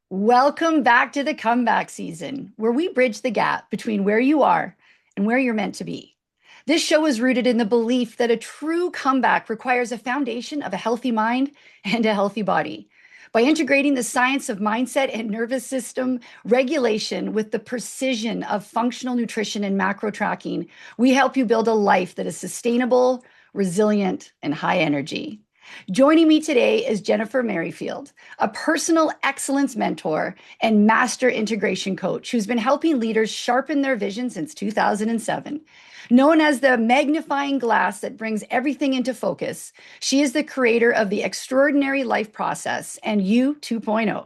Welcome back to the comeback season, where we bridge the gap between where you are and where you're meant to be. This show is rooted in the belief that a true comeback requires a foundation of a healthy mind and a healthy body. By integrating the science of mindset and nervous system regulation with the precision of functional nutrition and macro tracking, we help you build a life that is sustainable, resilient, and high energy. Joining me today is Jenifer Merifield, a personal excellence mentor and master integration coach who's been helping leaders sharpen their vision since 2007. Known as the magnifying glass that brings everything into focus, she is the creator of the Extraordinary Life Process and You 2.0.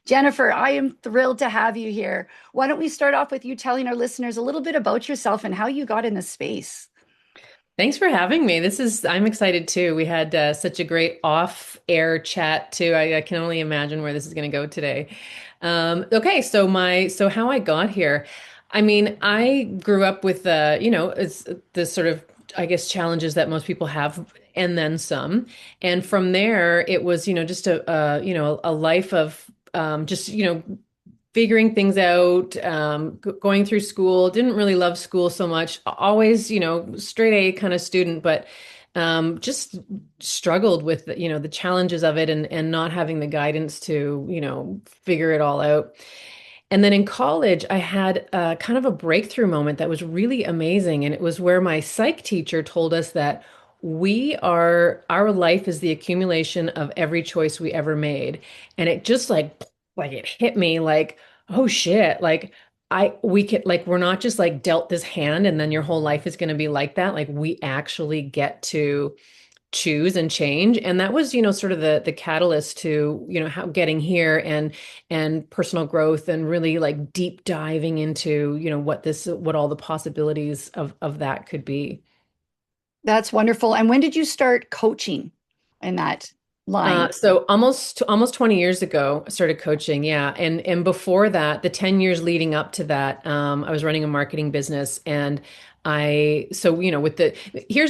Jenifer, I am thrilled to have you here. Why don't we start off with you telling our listeners a little bit about yourself and how you got in this space? Thanks for having me. I'm excited too. We had such a great off-air chat too. I can only imagine where this is going to go today. Okay, so how I got here. I mean, I grew up with it's the sort of I guess challenges that most people have, and then some. And from there, it was just a life of just figuring things out, going through school. Didn't really love school so much. Always, straight A kind of student, but just struggled with the challenges of it and not having the guidance to figure it all out. And then in college, I had kind of a breakthrough moment that was really amazing, and it was where my psych teacher told us that our life is the accumulation of every choice we ever made. And it just like it hit me like, oh shit, like we could, like, we're not just like dealt this hand and then your whole life is going to be like that. Like we actually get to choose and change. And that was, sort of the catalyst to, how getting here and personal growth and really like deep diving into, what all the possibilities of that could be. That's wonderful. And when did you start coaching in that line? So almost 20 years ago, I started coaching. Yeah. And before that, the 10 years leading up to that, I was running a marketing business. And here's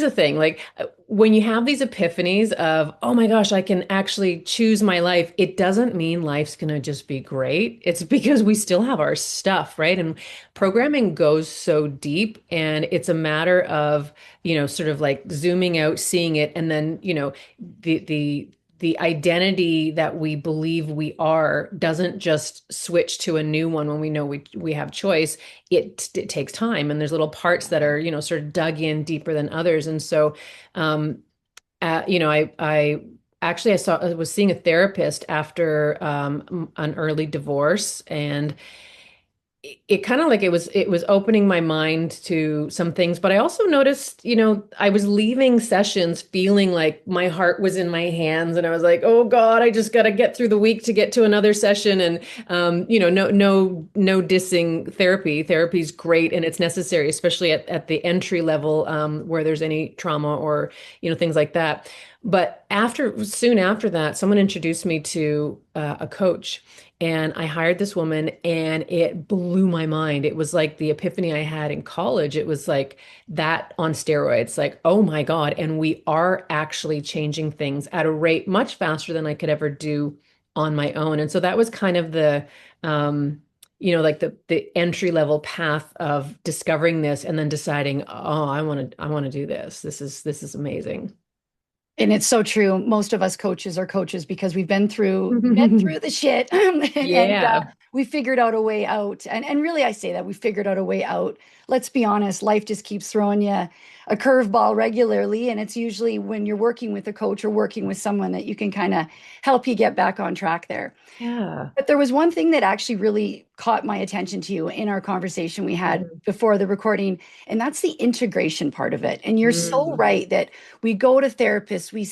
the thing, like when you have these epiphanies of, oh my gosh, I can actually choose my life, it doesn't mean life's going to just be great. It's because we still have our stuff, right? And programming goes so deep, and it's a matter of, sort of like zooming out, seeing it, and then, the identity that we believe we are doesn't just switch to a new one when we know we have choice. It takes time, and there's little parts that are, sort of dug in deeper than others. And so, um, I actually I was seeing a therapist after an early divorce, and it kind of like it was opening my mind to some things. But I also noticed, I was leaving sessions feeling like my heart was in my hands, and I was like, oh God, I just got to get through the week to get to another session. And no dissing therapy. Therapy's great and it's necessary, especially at the entry level, where there's any trauma or things like that. But soon after that, someone introduced me to a coach, and I hired this woman, and it blew my mind. It was like the epiphany I had in college. It was like that on steroids, like, oh my God. And we are actually changing things at a rate much faster than I could ever do on my own. And so that was kind of like the entry level path of discovering this and then deciding, oh, I want to do this. This is amazing. And it's so true. Most of us coaches are coaches because we've been through the shit and Yeah. we figured out a way out. And really, I say that we figured out a way out. Let's be honest, life just keeps throwing you a curveball regularly, and it's usually when you're working with a coach or working with someone that you can kind of help you get back on track there. Yeah. But there was one thing that actually really caught my attention to you in our conversation we had Mhm. before the recording, and that's the integration part of it. And you're so Mm. right that we go to therapists, we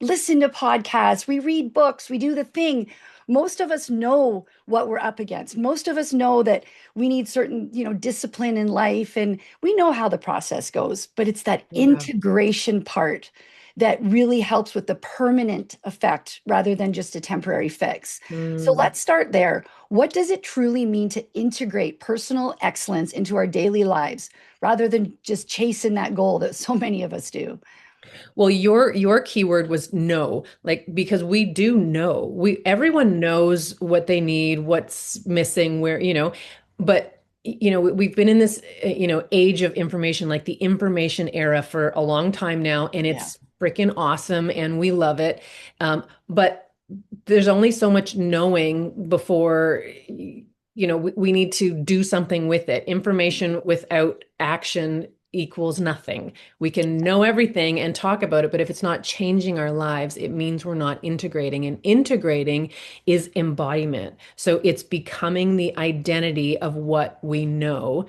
listen to podcasts, we read books, we do the thing. Most of us know what we're up against. Most of us know that we need certain, discipline in life, and we know how the process goes, but it's that Yeah. integration part that really helps with the permanent effect rather than just a temporary fix. So Mm. let's start there. What does it truly mean to integrate personal excellence into our daily lives rather than just chasing that goal that so many of us do? Well, your keyword was know, like because we do know. Everyone knows what they need, what's missing, where, but we've been in this age of information, like the information era for a long time now, and Yeah, it's freaking awesome and we love it. But there's only so much knowing before we need to do something with it. Information without action equals nothing. We can know everything and talk about it, but if it's not changing our lives, it means we're not integrating. And integrating is embodiment. So it's becoming the identity of what we know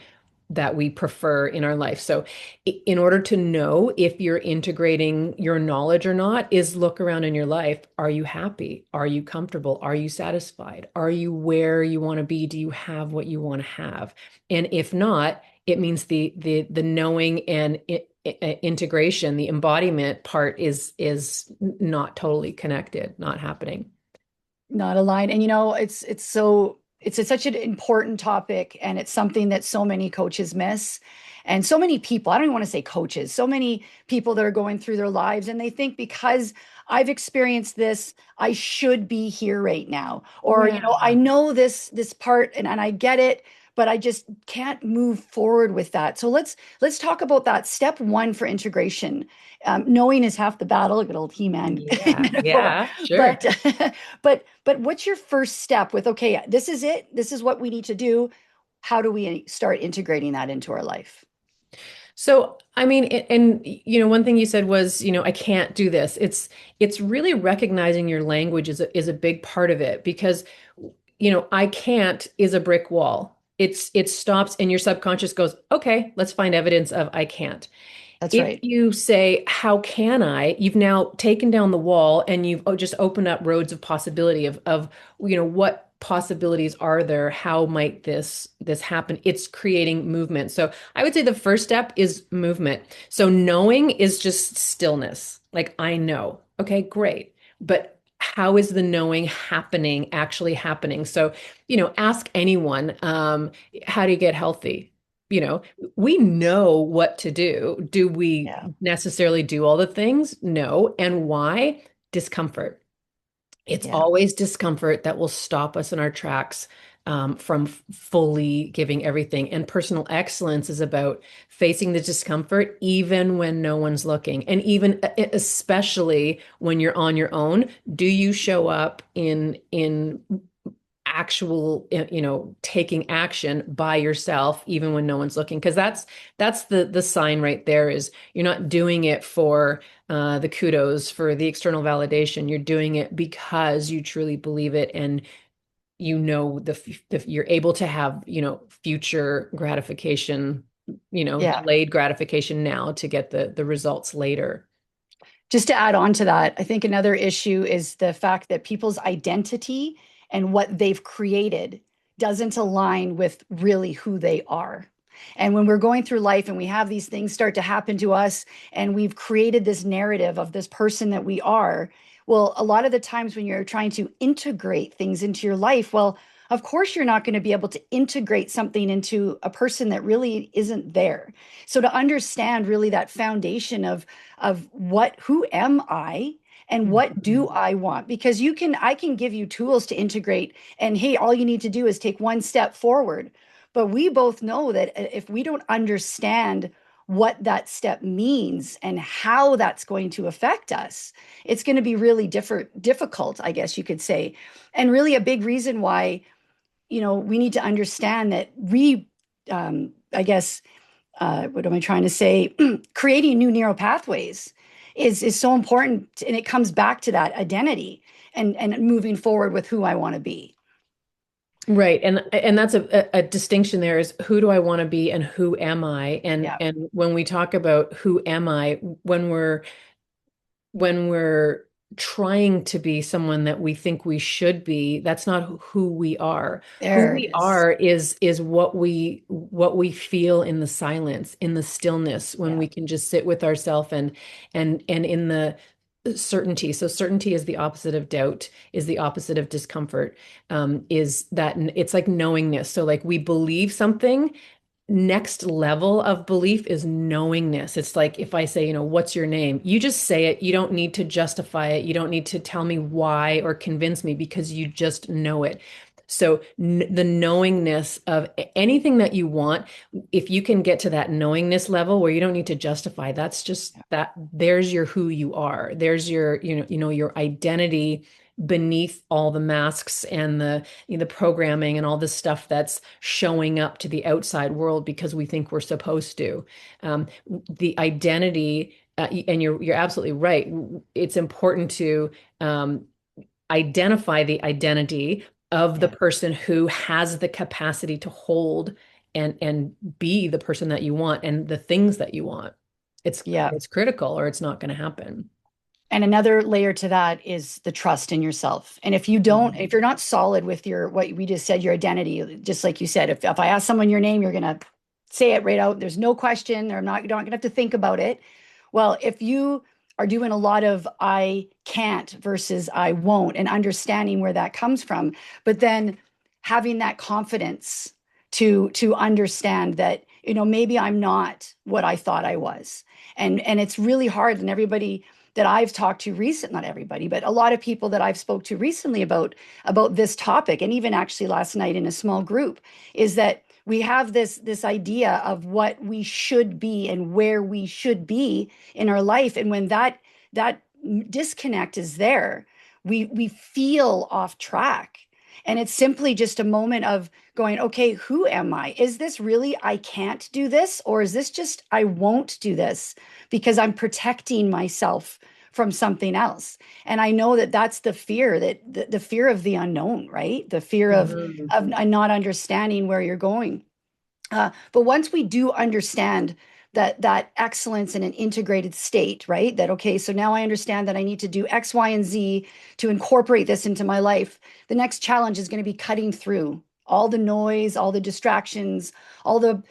that we prefer in our life. So in order to know if you're integrating your knowledge or not, is look around in your life. Are you happy? Are you comfortable? Are you satisfied? Are you where you want to be? Do you have what you want to have? And if not, it means the knowing and integration, the embodiment part is not totally connected, not happening. not aligned. And it's such an important topic, and it's something that so many coaches miss. And so many people, I don't even want to say coaches, so many people that are going through their lives and they think because I've experienced this, I should be here right now. Or, Yeah. I know this part and I get it, but I just can't move forward with that. So let's talk about that. Step one for integration. Knowing is half the battle, good old He-Man Yeah, metaphor. yeah, sure. But but what's your first step with, okay, this is it. This is what we need to do. How do we start integrating that into our life? So, I mean, and one thing you said was, I can't do this. It's really recognizing your language is a big part of it because, I can't is a brick wall. It stops and your subconscious goes, okay, let's find evidence of I can't. That's If right. you say, how can I? You've now taken down the wall and you've just opened up roads of possibility of what possibilities are there? How might this happen? It's creating movement. So I would say the first step is movement. So knowing is just stillness. Like I know. Okay, great. But how is the knowing happening, actually happening? So, ask anyone, how do you get healthy? You know, we know what to do. Do we Yeah. necessarily do all the things? No. And why? Discomfort. It's Yeah. always discomfort that will stop us in our tracks from fully giving everything. And personal excellence is about facing the discomfort even when no one's looking. And even especially when you're on your own, do you show up in actual taking action by yourself even when no one's looking, because that's the sign right there is you're not doing it for the kudos, for the external validation. You're doing it because you truly believe it, and you're able to have future gratification, Yeah. delayed gratification now to get the results later. Just to add on to that, I think another issue is the fact that people's identity and what they've created doesn't align with really who they are. And when we're going through life and we have these things start to happen to us, and we've created this narrative of this person that we are, well, a lot of the times when you're trying to integrate things into your life, well, of course, you're not going to be able to integrate something into a person that really isn't there. So to understand really that foundation of who am I and what do Mhm. I want? Because I can give you tools to integrate, and hey, all you need to do is take one step forward. But we both know that if we don't understand what that step means and how that's going to affect us, it's going to be really difficult, I guess you could say. And really a big reason why, we need to understand that I guess, what am I trying to say? Creating new neural pathways is so important, and it comes back to that identity and moving forward with who I want to be. Right. And that's a distinction there is who do I want to be and who am I? And Yeah, and when we talk about who am I, when we're trying to be someone that we think we should be, that's not who we are. Who there it we is. are is what we feel in the silence, in the stillness, when Yeah, we can just sit with ourselves and in the certainty. So certainty is the opposite of doubt, is the opposite of discomfort. Is that it's like knowingness. So like we believe something next level of belief is knowingness. It's like if I say, what's your name? You just say it. You don't need to justify it. You don't need to tell me why or convince me because you just know it. So the knowingness of anything that you want, if you can get to that knowingness level where you don't need to justify, that's just that there's your who you are. There's your, your identity beneath all the masks and the programming and all the stuff that's showing up to the outside world because we think we're supposed to. The identity, and you're absolutely right. It's important to identify the identity of the Yeah. person who has the capacity to hold and be the person that you want and the things that you want. It's Yeah. it's critical, or it's not going to happen. And another layer to that is the trust in yourself. And if you don't, Mhm. if you're not solid with your, what we just said, your identity, just like you said, if I ask someone your name, you're going to say it right out. There's no question, or not, you're not going to have to think about it. Well, if you are doing a lot of I can't versus I won't and understanding where that comes from, but then having that confidence to understand that, maybe I'm not what I thought I was. And it's really hard. And everybody that I've talked to recent, not everybody, but a lot of people that I've spoke to recently about this topic, and even actually last night in a small group, is that we have this idea of what we should be and where we should be in our life. And when that disconnect is there, we feel off track. And it's simply just a moment of going, okay, who am I? Is this really I can't do this? Or is this just I won't do this because I'm protecting myself from something else? And I know that that's the fear, that the fear of the unknown, right? The fear Mhm. of not understanding where you're going. But once we do understand that excellence in an integrated state, right? That okay, so now I understand that I need to do X, Y, and Z to incorporate this into my life. The next challenge is going to be cutting through all the noise, all the distractions, all the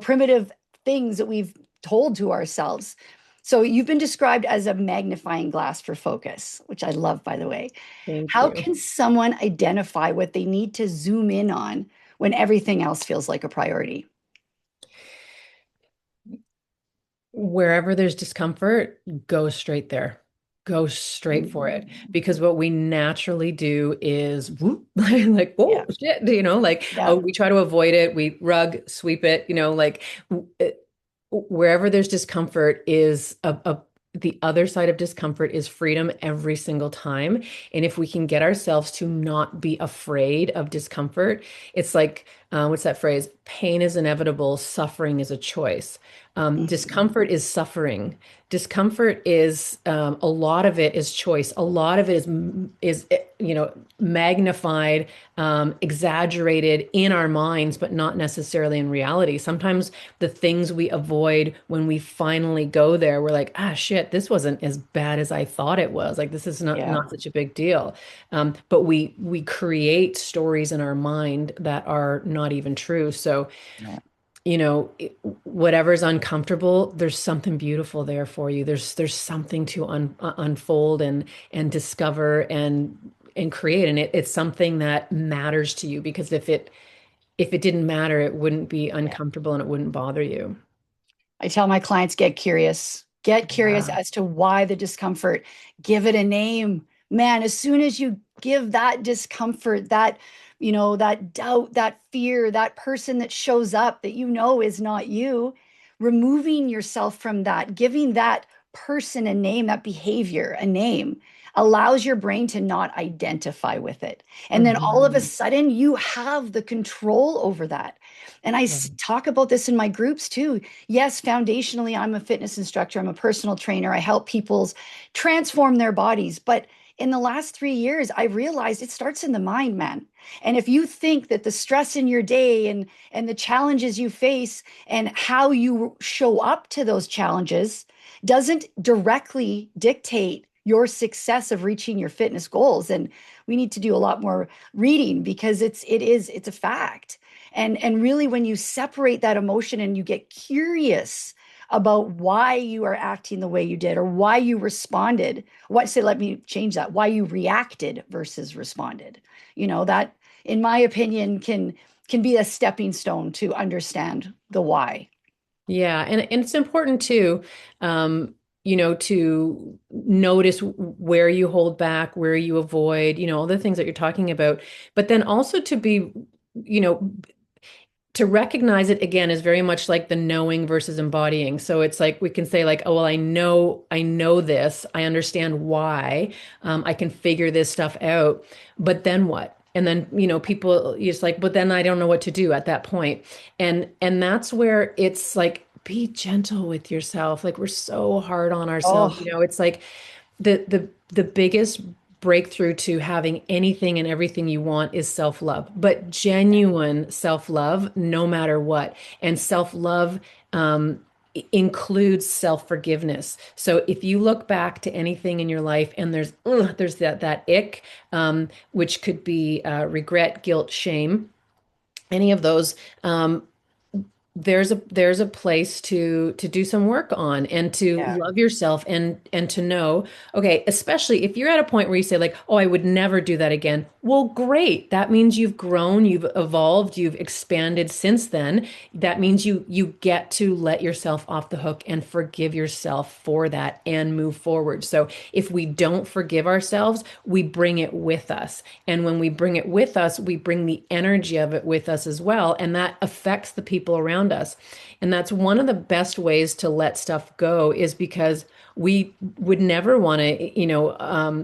primitive things that we've told to ourselves. So you've been described as a magnifying glass for focus, which I love, by the way. Thank How you. can someone identify what they need to zoom in on when everything else feels like a priority? Wherever there's discomfort, go straight there. Go straight for it. Because what we naturally do is whoop, like, Yeah. oh shit, Yeah. oh, we try to avoid it. We rug, sweep it, wherever there's discomfort is the other side of discomfort is freedom every single time. And if we can get ourselves to not be afraid of discomfort, it's like, what's that phrase? Pain is inevitable, suffering is a choice. Mhm. Discomfort is suffering. Discomfort is a lot of it is choice. A lot of it is magnified, exaggerated in our minds, but not necessarily in reality. Sometimes the things we avoid when we finally go there, we're like, ah, shit, this wasn't as bad as I thought it was. Like this is Yeah. not such a big deal. But we create stories in our mind that are not even true. So Yeah. whatever's uncomfortable, there's something beautiful there for you. There's something to unfold and discover and create, and it's something that matters to you because if it didn't matter, it wouldn't be Yeah. uncomfortable and it wouldn't bother you. I tell my clients, get curious. Get curious Yeah. as to why the discomfort. Give it a name. Man, as soon as you give that discomfort, that doubt, that fear, that person that shows up that is not you, removing yourself from that, giving that person a name, that behavior a name, allows your brain to not identify with it. And then all of a Mhm. sudden, you have the control over that. And I Yeah. talk about this in my groups too. Yes, foundationally, I'm a fitness instructor, I'm a personal trainer. I help people transform their bodies. But in the last 3 years, I realized it starts in the mind, man. And if you think that the stress in your day and the challenges you face and how you show up to those challenges doesn't directly dictate your success of reaching your fitness goals, and we need to do a lot more reading because it's a fact. And really, when you separate that emotion and you get curious about why you are acting the way you did or why you responded, let me change that, why you reacted versus responded, that, in my opinion, can be a stepping stone to understand the why. Yeah, and it's important too, to notice where you hold back, where you avoid, all the things that you're talking about, but then also to be, you know, to recognize it again is very much like the knowing versus embodying. So it's like we can say like, oh, well, I know this, I understand why, I can figure this stuff out, but then what? And then, people it's like, but then I don't know what to do at that point. And that's where it's like, be gentle with yourself. Like we're so hard on ourselves. Oh, It's like the biggest breakthrough to having anything and everything you want is self-love, but genuine self-love no matter what. And self-love includes self-forgiveness. So if you look back to anything in your life and there's that ick, which could be regret, guilt, shame, any of those, there's a place to do some work on and to yeah. love yourself and to know, okay, especially if you're at a point where you say like, oh, I would never do that again. Well, great. That means you've grown, you've evolved, you've expanded since then. That means you get to let yourself off the hook and forgive yourself for that and move forward. So if we don't forgive ourselves, we bring it with us. And when we bring it with us, we bring the energy of it with us as well. And that affects the people around us. And that's one of the best ways to let stuff go is because we would never want to,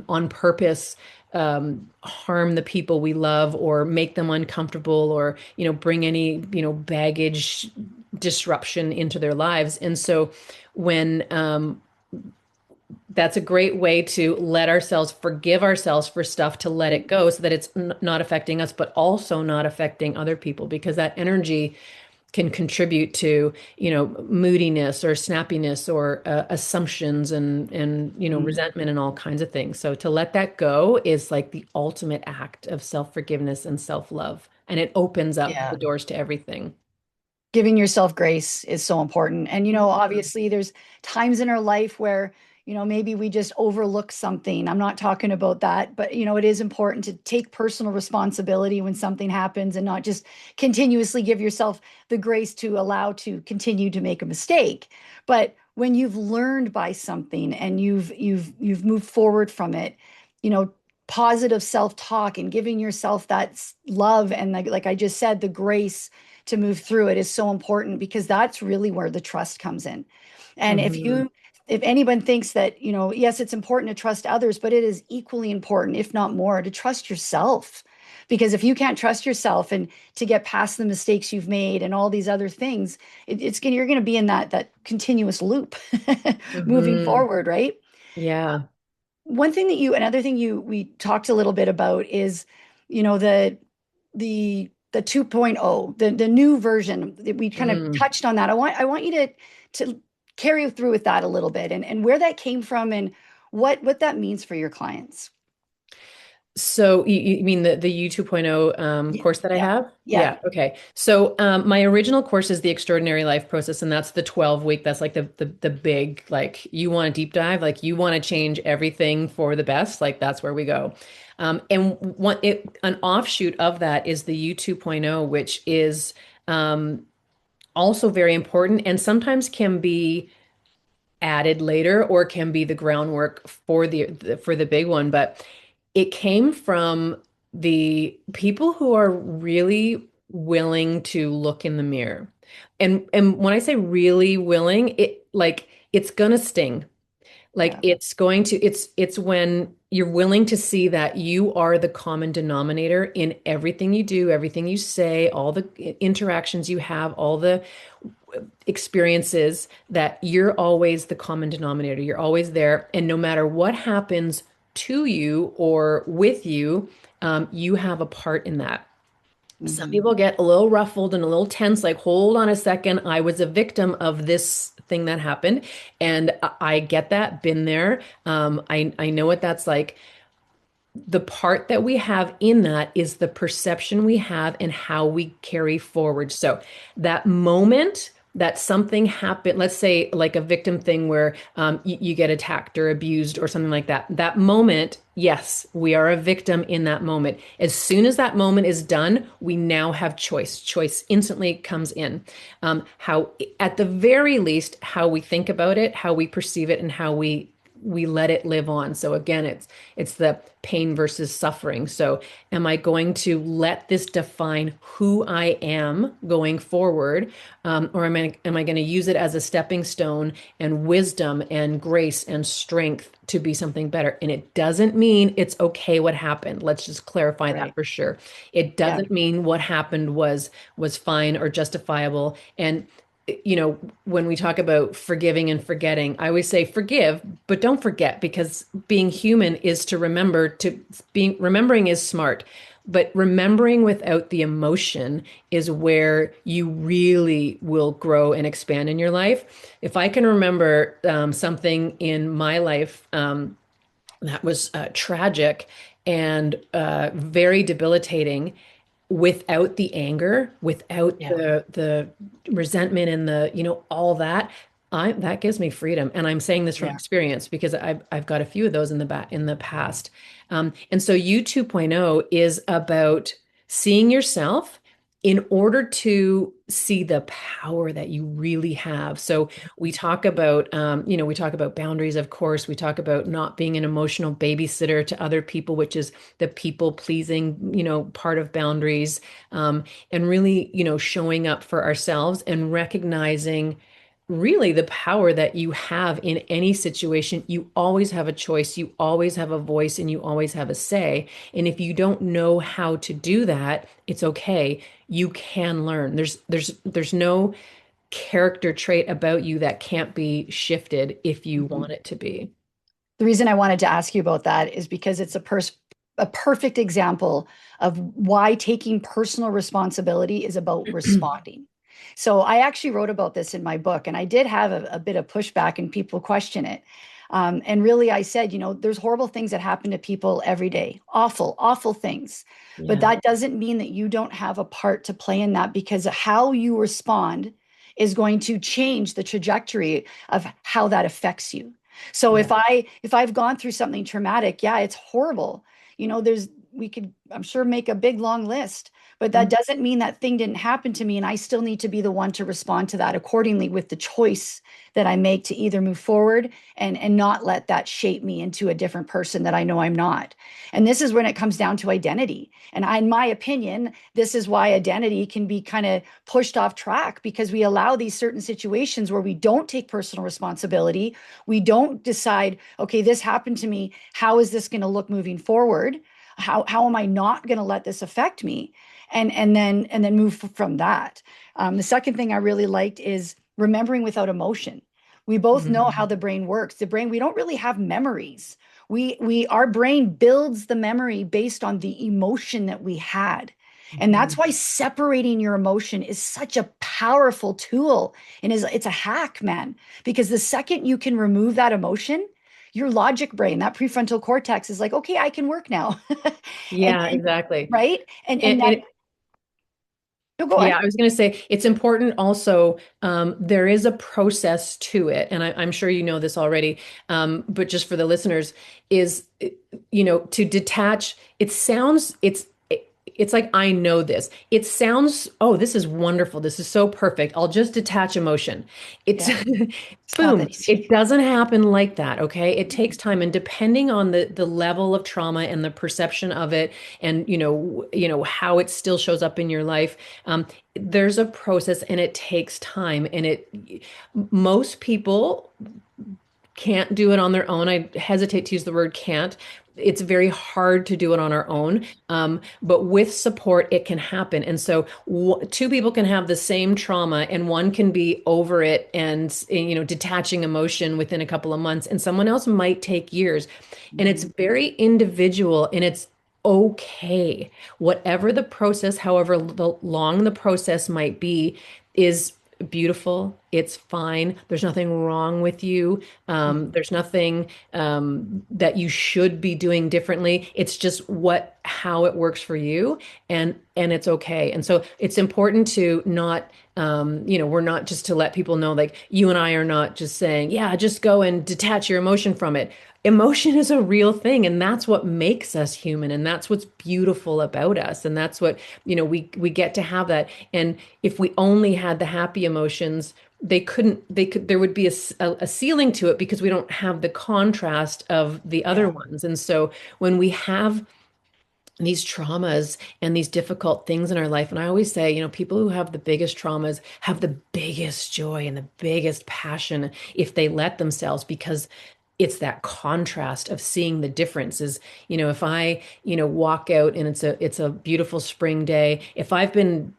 on purpose, harm the people we love or make them uncomfortable or, bring any, baggage disruption into their lives. And so when, that's a great way to let ourselves forgive ourselves for stuff to let it go so that it's not affecting us, but also not affecting other people because that energy can contribute to, moodiness or snappiness or assumptions and, Mhm. resentment and all kinds of things. So to let that go is like the ultimate act of self-forgiveness and self-love. And it opens up Yeah. the doors to everything. Giving yourself grace is so important. And, Mhm. obviously there's times in our life where, maybe we just overlook something. I'm not talking about that, but, it is important to take personal responsibility when something happens and not just continuously give yourself the grace to allow to continue to make a mistake. But when you've learned by something and you've moved forward from it, you know, positive self-talk and giving yourself that love and like I just said, the grace to move through it is so important because that's really where the trust comes in. And Mhm. if anyone thinks that, yes, it's important to trust others, but it is equally important, if not more, to trust yourself. Because if you can't trust yourself and to get past the mistakes you've made and all these other things, you're going to be in that continuous loop moving Mhm. forward, right? Yeah. Another thing we talked a little bit about is, you know, the 2.0, the new version. We kind of Mm. touched on that. I want you to carry through with that a little bit and where that came from and what that means for your clients. So you mean the U 2.0 Yeah, course that I yeah, have? yeah, Yeah. Okay. So my original course is the Extraordinary Life Process, and that's the 12-week. That's like the big like you want to deep dive, like you want to change everything for the best. Like that's where we go. And an offshoot of that is the U 2.0, which is also very important and sometimes can be added later or can be the groundwork for the big one, but it came from the people who are really willing to look in the mirror. And when I say really willing, it's gonna sting. Like yeah. it's when you're willing to see that you are the common denominator in everything you do, everything you say, all the interactions you have, all the experiences, that you're always the common denominator. You're always there. And no matter what happens to you or with you, you have a part in that. Some Hmm. people get a little ruffled and a little tense, like, hold on a second, I was a victim of this thing that happened. And I get that, been there. I know what that's like. The part that we have in that is the perception we have and how we carry forward. So that moment that something happened, let's say like a victim thing where you get attacked or abused or something like that. That moment, yes, we are a victim in that moment. As soon as that moment is done, we now have choice. Choice instantly comes in. How, at the very least, how we think about it, how we perceive it, and how we let it live on. So again, it's the pain versus suffering. So am I going to let this define who I am going forward, or am I going to use it as a stepping stone and wisdom and grace and strength to be something better? And it doesn't mean it's okay what happened. Let's just clarify that Right. for sure. It Yeah. doesn't mean what happened was fine or justifiable. And when we talk about forgiving and forgetting, I always say forgive, but don't forget, because being human is to remember. To being remembering is smart, but remembering without the emotion is where you really will grow and expand in your life. If I can remember something in my life that was tragic and very debilitating, without the anger, without Yeah. the resentment and the, all that, I that gives me freedom. And I'm saying this from Yeah. experience because I've got a few of those in the past. And so U 2.0 is about seeing yourself in order to see the power that you really have. So we talk about, we talk about boundaries, of course. We talk about not being an emotional babysitter to other people, which is the people pleasing, part of boundaries, and really, showing up for ourselves and recognizing really the power that you have in any situation. You always have a choice, you always have a voice, and you always have a say. And if you don't know how to do that, it's okay. You can learn. There's no character trait about you that can't be shifted if you Mhm. want it to be. The reason I wanted to ask you about that is because it's a perfect example of why taking personal responsibility is about responding. So I actually wrote about this in my book, and I did have a bit of pushback, and people question it. And really, I said, there's horrible things that happen to people every day, awful, awful things. But Yeah. that doesn't mean that you don't have a part to play in that, because how you respond is going to change the trajectory of how that affects you. So Yeah. if I've gone through something traumatic, yeah, it's horrible. There's we could, I'm sure, make a big long list, but that Mhm. doesn't mean that thing didn't happen to me, and I still need to be the one to respond to that accordingly with the choice that I make to either move forward and not let that shape me into a different person that I know I'm not. And this is when it comes down to identity. And in my opinion, this is why identity can be kind of pushed off track, because we allow these certain situations where we don't take personal responsibility. We don't decide, okay, this happened to me. How is this going to look moving forward? How am I not going to let this affect me? And then move from that. The second thing I really liked is remembering without emotion. We both know Mhm. how the brain works. The brain, we don't really have memories. Our brain builds the memory based on the emotion that we had. And that's Mhm. why separating your emotion is such a powerful tool, and it's a hack, man. Because the second you can remove that emotion, your logic brain, that prefrontal cortex is like, okay, I can work now. and, Yeah, and exactly. right. And that, And no, go on. yeah, I was going to say it's important also. There is a process to it, and I'm sure you know this already. But just for the listeners, is to detach. It sounds it's like I know this. It sounds, oh, this is wonderful. This is so perfect. I'll just detach emotion. It's Yeah, it's not boom. that easy. It doesn't happen like that. Okay, it takes time, and depending on the level of trauma and the perception of it, and how it still shows up in your life. There's a process and it takes time, and most people can't do it on their own. I hesitate to use the word can't. It's very hard to do it on our own. But with support, it can happen. And so two people can have the same trauma, and one can be over it and detaching emotion within a couple of months, and someone else might take years. And it's Mhm. very individual, and it's okay. Whatever the process, however long the process might be, is beautiful. It's fine. There's nothing wrong with you. There's nothing that you should be doing differently. It's just how it works for you, and it's okay. And so it's important to not, we're not just to let people know, like you and I are not just saying, yeah, just go and detach your emotion from it. Emotion is a real thing, and that's what makes us human, and that's what's beautiful about us, and that's what, we get to have that. And if we only had the happy emotions, there would be a ceiling to it because we don't have the contrast of the other Yeah. ones. And so when we have these traumas and these difficult things in our life, and I always say, people who have the biggest traumas have the biggest joy and the biggest passion if they let themselves, because it's that contrast of seeing the differences. If I, walk out and it's a beautiful spring day, if I've been,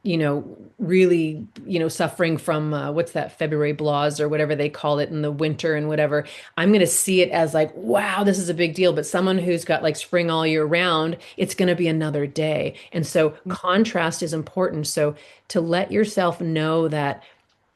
really, suffering from what's that, February blahs or whatever they call it in the winter and whatever, I'm going to see it as like, wow, this is a big deal. But someone who's got like spring all year round, it's going to be another day. And so contrast is important. So to let yourself know that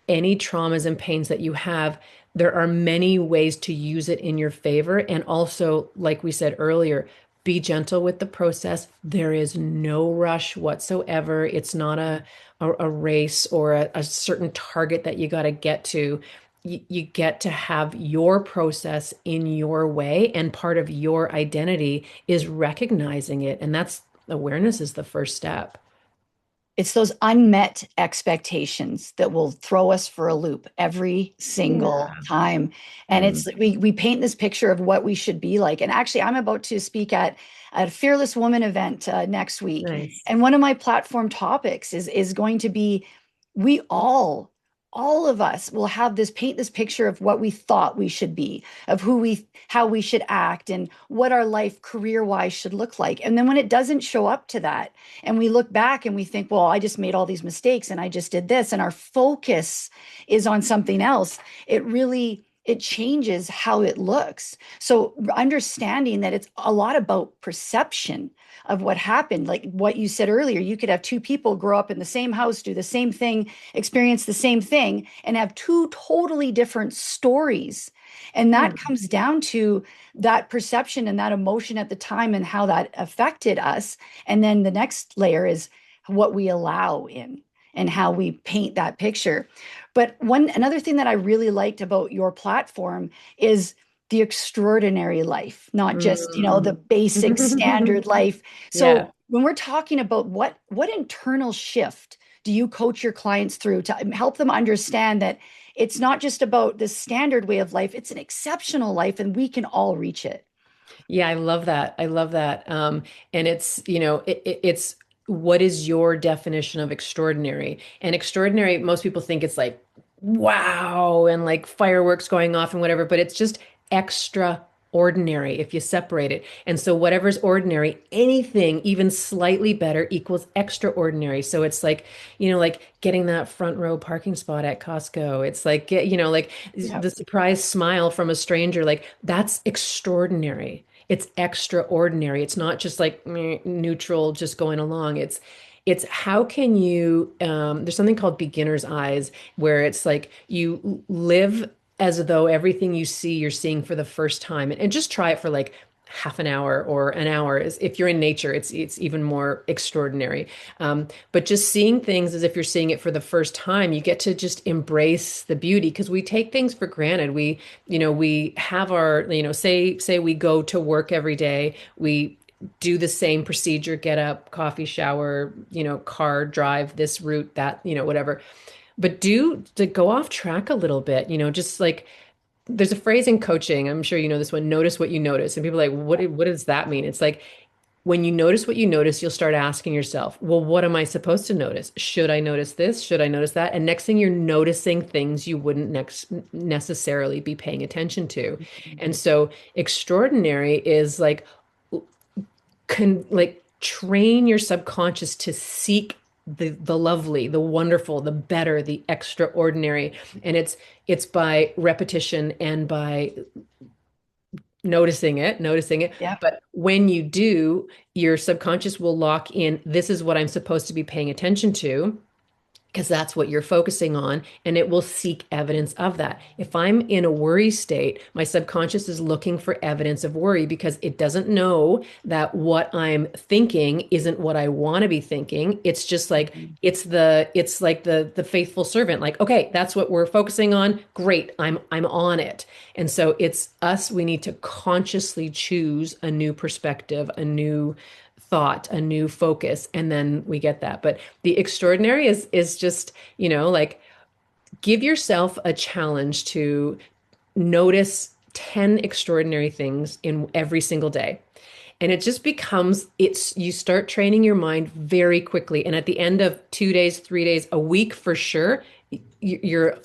any traumas and pains that you have, there are many ways to use it in your favor. And also, like we said earlier, be gentle with the process. There is no rush whatsoever. It's not a race or a certain target that you got to get to. You get to have your process in your way. And part of your identity is recognizing it. And that's awareness is the first step. It's those unmet expectations that will throw us for a loop every single Yeah. time. And Mm, it's we paint this picture of what we should be like. And actually, I'm about to speak at a Fearless Woman event next week. nice. And one of my platform topics is going to be we all of us will have this paint this picture of what we thought we should be, of how we should act and what our life career wise should look like. And then when it doesn't show up to that, and we look back and we think, well, I just made all these mistakes and I just did this, and our focus is on something else, it changes how it looks. So understanding that it's a lot about perception of what happened, like what you said earlier, you could have two people grow up in the same house, do the same thing, experience the same thing, and have two totally different stories. And that Hmm. comes down to that perception and that emotion at the time and how that affected us. And then the next layer is what we allow in and how we paint that picture. But another thing that I really liked about your platform is the extraordinary life, not just, the Mm. basic standard life. Yeah. So when we're talking about what internal shift do you coach your clients through to help them understand that it's not just about the standard way of life, it's an exceptional life and we can all reach it. Yeah, I love that. I love that. And it's, it's what is your definition of extraordinary? And extraordinary, most people think it's like, wow, and like fireworks going off and whatever, but it's just extraordinary if you separate it. And so whatever's ordinary, anything even slightly better equals extraordinary. So it's like getting that front row parking spot at Costco. It's like, like Yeah. the surprise smile from a stranger, like that's extraordinary. It's extraordinary. It's not just like meh, neutral, just going along. It's how can you, there's something called beginner's eyes, where it's like you live as though everything you see, you're seeing for the first time. And just try it for like half an hour or an hour. If you're in nature, it's even more extraordinary. But just seeing things as if you're seeing it for the first time, you get to just embrace the beauty, because we take things for granted. We have our, say we go to work every day, we do the same procedure, get up, coffee, shower, car, drive this route, that, whatever. But do to go off track a little bit, just like there's a phrase in coaching, I'm sure you know this one, notice what you notice. And people are like, what does that mean? It's like when you notice what you notice, you'll start asking yourself, well, what am I supposed to notice? Should I notice this? Should I notice that? And next thing you're noticing things you wouldn't next necessarily be paying attention to. And so extraordinary is like train your subconscious to seek the lovely, the wonderful, the better, the extraordinary. And it's by repetition and by noticing it. Yeah. But when you do, your subconscious will lock in, this is what I'm supposed to be paying attention to. because that's what you're focusing on, and it will seek evidence of that. If I'm in a worry state, my subconscious is looking for evidence of worry because it doesn't know that what I'm thinking isn't what I want to be thinking. It's just like Mhm. it's like the faithful servant, like, okay, that's what we're focusing on. Great, I'm on it. And so it's us, we need to consciously choose a new perspective, a new thought, a new focus, and then we get that. But the extraordinary is just, like, give yourself a challenge to notice 10 extraordinary things in every single day. And it just becomes, you start training your mind very quickly. And at the end of 2 days, 3 days, a week for sure, your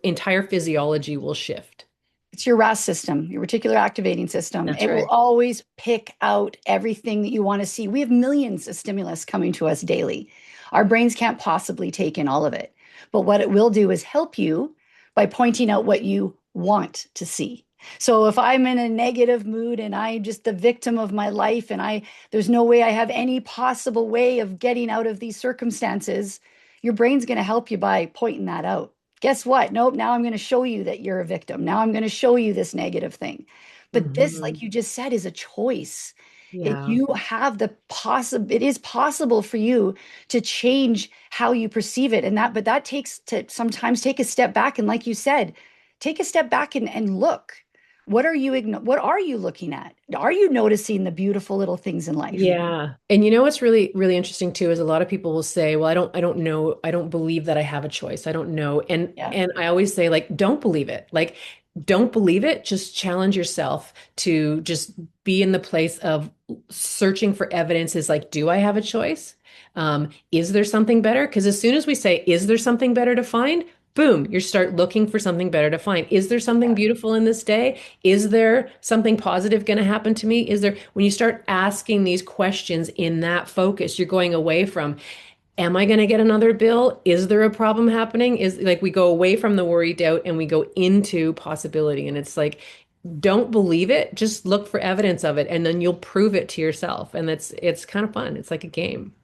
entire physiology will shift. It's your RAS system, your reticular activating system. That's It will right. always pick out everything that you want to see. We have millions of stimulus coming to us daily. Our brains can't possibly take in all of it. But what it will do is help you by pointing out what you want to see. So if I'm in a negative mood and I'm just the victim of my life and there's no way I have any possible way of getting out of these circumstances, your brain's going to help you by pointing that out. Guess what? Nope, now I'm going to show you that you're a victim. Now I'm going to show you this negative thing. But this, like Mhm. you just said, is a choice. Yeah. You have it is possible for you to change how you perceive it. But that takes to sometimes take a step back. And like you said, take a step back and look. What are you looking at? Are you noticing the beautiful little things in life? Yeah. And you know what's really, really interesting too is a lot of people will say, well, I don't know, I don't believe that I have a choice. I don't know. And Yeah. and I always say, like, don't believe it. Like, don't believe it. Just challenge yourself to just be in the place of searching for evidence. Is like, do I have a choice? Is there something better? Because as soon as we say, is there something better to find? Boom, you start looking for something better to find. Is there something beautiful in this day? Is there something positive going to happen to me? Is there, when you start asking these questions in that focus, you're going away from, am I going to get another bill? Is there a problem happening? Is, like, we go away from the worry, doubt, and we go into possibility. And it's like, don't believe it, just look for evidence of it, and then you'll prove it to yourself. And it's kind of fun. It's like a game.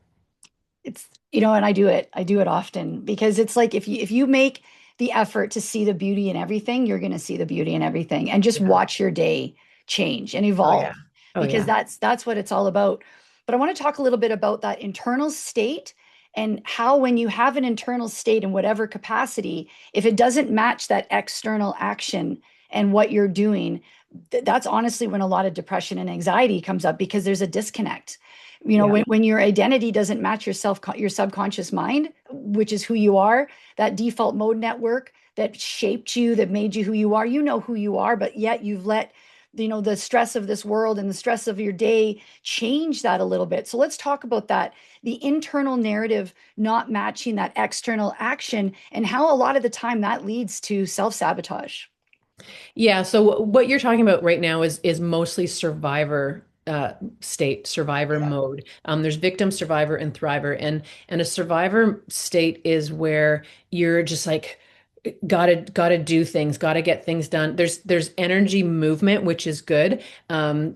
It's, and I do it often because it's like if you make the effort to see the beauty in everything, you're going to see the beauty in everything, and just Yeah. watch your day change and Oh yeah. evolve, Oh because yeah. that's what it's all about. But I want to talk a little bit about that internal state, and how when you have an internal state in whatever capacity, if it doesn't match that external action and what you're doing, that's honestly when a lot of depression and anxiety comes up, because there's a disconnect. Yeah. When your identity doesn't match your subconscious mind, which is who you are, that default mode network that shaped you, that made you who you are, who you are, but yet you've let the stress of this world and the stress of your day change that a little bit. So let's talk about that, the internal narrative not matching that external action, and how a lot of the time that leads to self-sabotage. Yeah, so what you're talking about right now is mostly survivor state, survivor Yeah. mode. There's victim, survivor, and thriver, and a survivor state is where you're just like, gotta do things, gotta get things done. There's energy movement, which is good,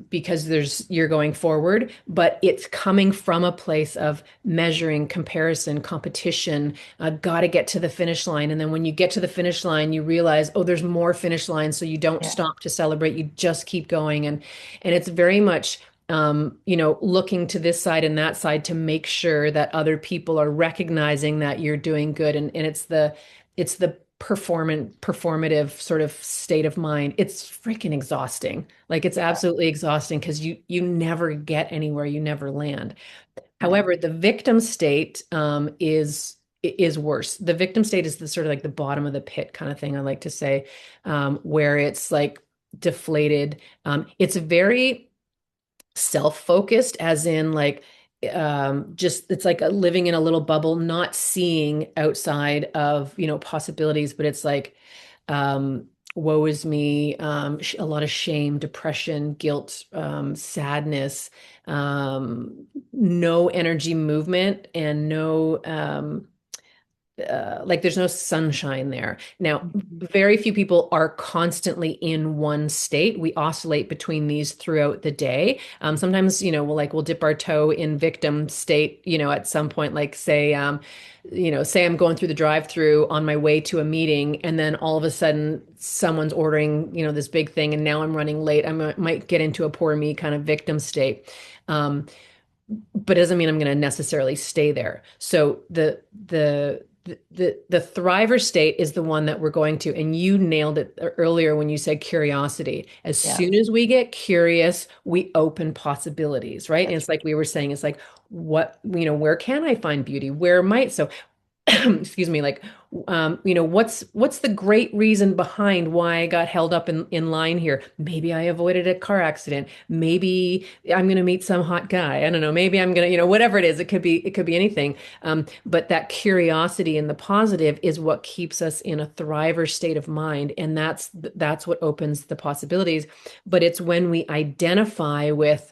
because you're going forward, but it's coming from a place of measuring, comparison, competition. Gotta get to the finish line, and then when you get to the finish line, you realize, oh, there's more finish line, so you don't Yeah. stop to celebrate. You just keep going, and it's very much, looking to this side and that side to make sure that other people are recognizing that you're doing good, and it's the performative sort of state of mind. It's freaking exhausting. Like, it's absolutely exhausting because you never get anywhere, you never land. Yeah. However, the victim state is worse. The victim state is the sort of like the bottom of the pit kind of thing, I like to say, where it's like deflated. It's very self-focused, as in, like, just, it's like living in a little bubble, not seeing outside of, possibilities, but it's like, um woe is me, a lot of shame, depression, guilt, sadness, no energy movement, and no, like there's no sunshine there. Now, Mhm. very few people are constantly in one state. We oscillate between these throughout the day. Sometimes, we'll dip our toe in victim state, at some point, like say I'm going through the drive-through on my way to a meeting, and then all of a sudden someone's ordering, this big thing, and now I'm running late. Might get into a poor me kind of victim state. Um, but it doesn't mean I'm going to necessarily stay there. So the thriver state is the one that we're going to, and you nailed it earlier when you said curiosity. As Yeah, soon as we get curious, we open possibilities, right? And that's it's like we were saying, it's like what, where can I find beauty? Where might so excuse me, like what's the great reason behind why I got held up in line here? Maybe I avoided a car accident. Maybe I'm going to meet some hot guy. I don't know. Maybe I'm going to, whatever it is, it could be anything. But that curiosity and the positive is what keeps us in a thriver state of mind, and that's what opens the possibilities. But it's when we identify with,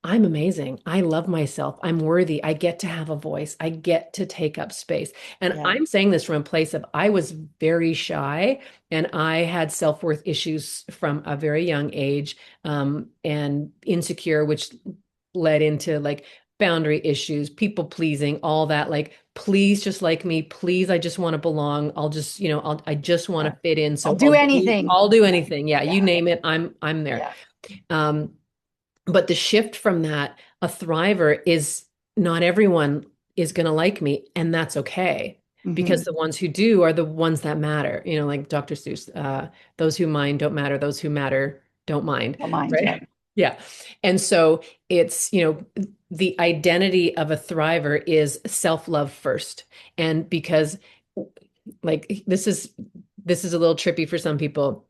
I'm amazing. I love myself. I'm worthy. I get to have a voice. I get to take up space. And yeah. I'm saying this from a place of I was very shy and I had self-worth issues from a very young age, and insecure, which led into like boundary issues, people pleasing, all that. Like, please just like me. Please, I just want to belong. I'll just, I just want Yeah. to fit in. I'll So do anything. I'll do Yeah, anything. Yeah, you yeah, name it. I'm there. yeah. Um, but the shift from that, a thriver is not everyone is going to like me, and that's okay. Because Hmm. the ones who do are the ones that matter. Like Dr. Seuss, those who mind don't matter, those who matter don't mind, Don't mind. Yeah. right? Yeah. And so it's, the identity of a thriver is self-love first. And because like this is a little trippy for some people.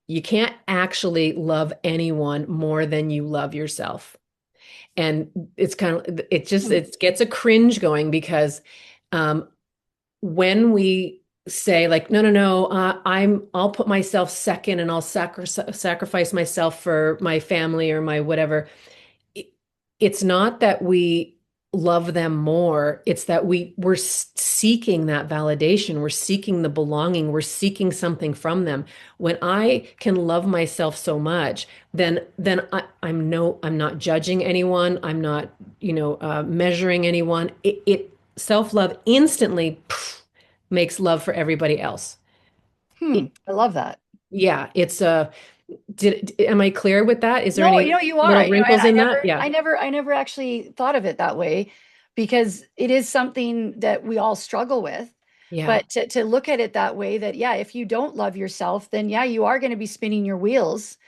You can't actually love anyone more than you love yourself. And it's kind of Hmm. it gets a cringe going because um when we say like no no no, I'll put myself second and I'll sacrifice myself for my family or my whatever, it- it's not that we love them more. It's that we're seeking that validation. We're seeking the belonging. We're seeking something from them. When I can love myself so much, then I'm not judging anyone. I'm not, measuring anyone. It self-love instantly makes love for everybody else. Hmm. It, I love that. yeah, it's am I clear with that? Is there No, any you are. little wrinkles in that? Yeah. I never actually thought of it that way because it is something that we all struggle with. Yeah. But to look at it that way, that yeah, if you don't love yourself, then yeah, you are going to be spinning your wheels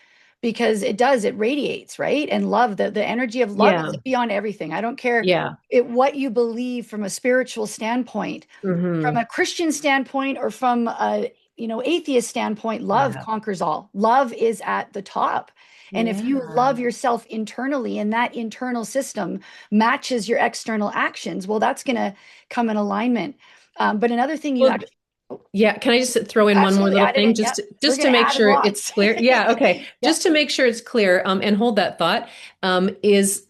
because it radiates, right? And love, the energy of love Yeah. is beyond everything. I don't care Yeah. what you believe from a spiritual standpoint, from Hmm. a Christian standpoint, or from a atheist standpoint. Love Yeah. conquers all. Love is at the top. And if you Yeah. love yourself internally and that internal system matches your external actions, well, that's going to come in alignment. But another thing you Well, actually, yeah. Can I just throw in one more absolutely little added thing in. Yep. just We're just going to to make add sure it's lots. clear? Yeah. Okay. Yep. Just to make sure it's clear, and hold that thought, is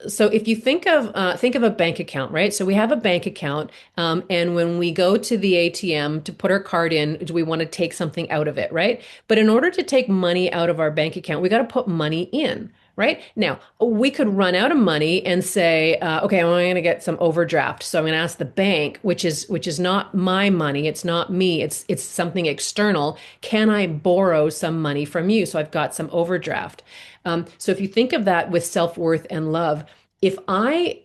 so if you think of a bank account, right? So we have a bank account, and when we go to the ATM to put our card in, do we want to take something out of it, right? But in order to take money out of our bank account, we got to put money in. Right now, we could run out of money and say, "Okay, I'm going to get some overdraft." So I'm going to ask the bank, which is not my money. It's not me. It's something external. Can I borrow some money from you? So I've got some overdraft. So if you think of that with self-worth and love, if I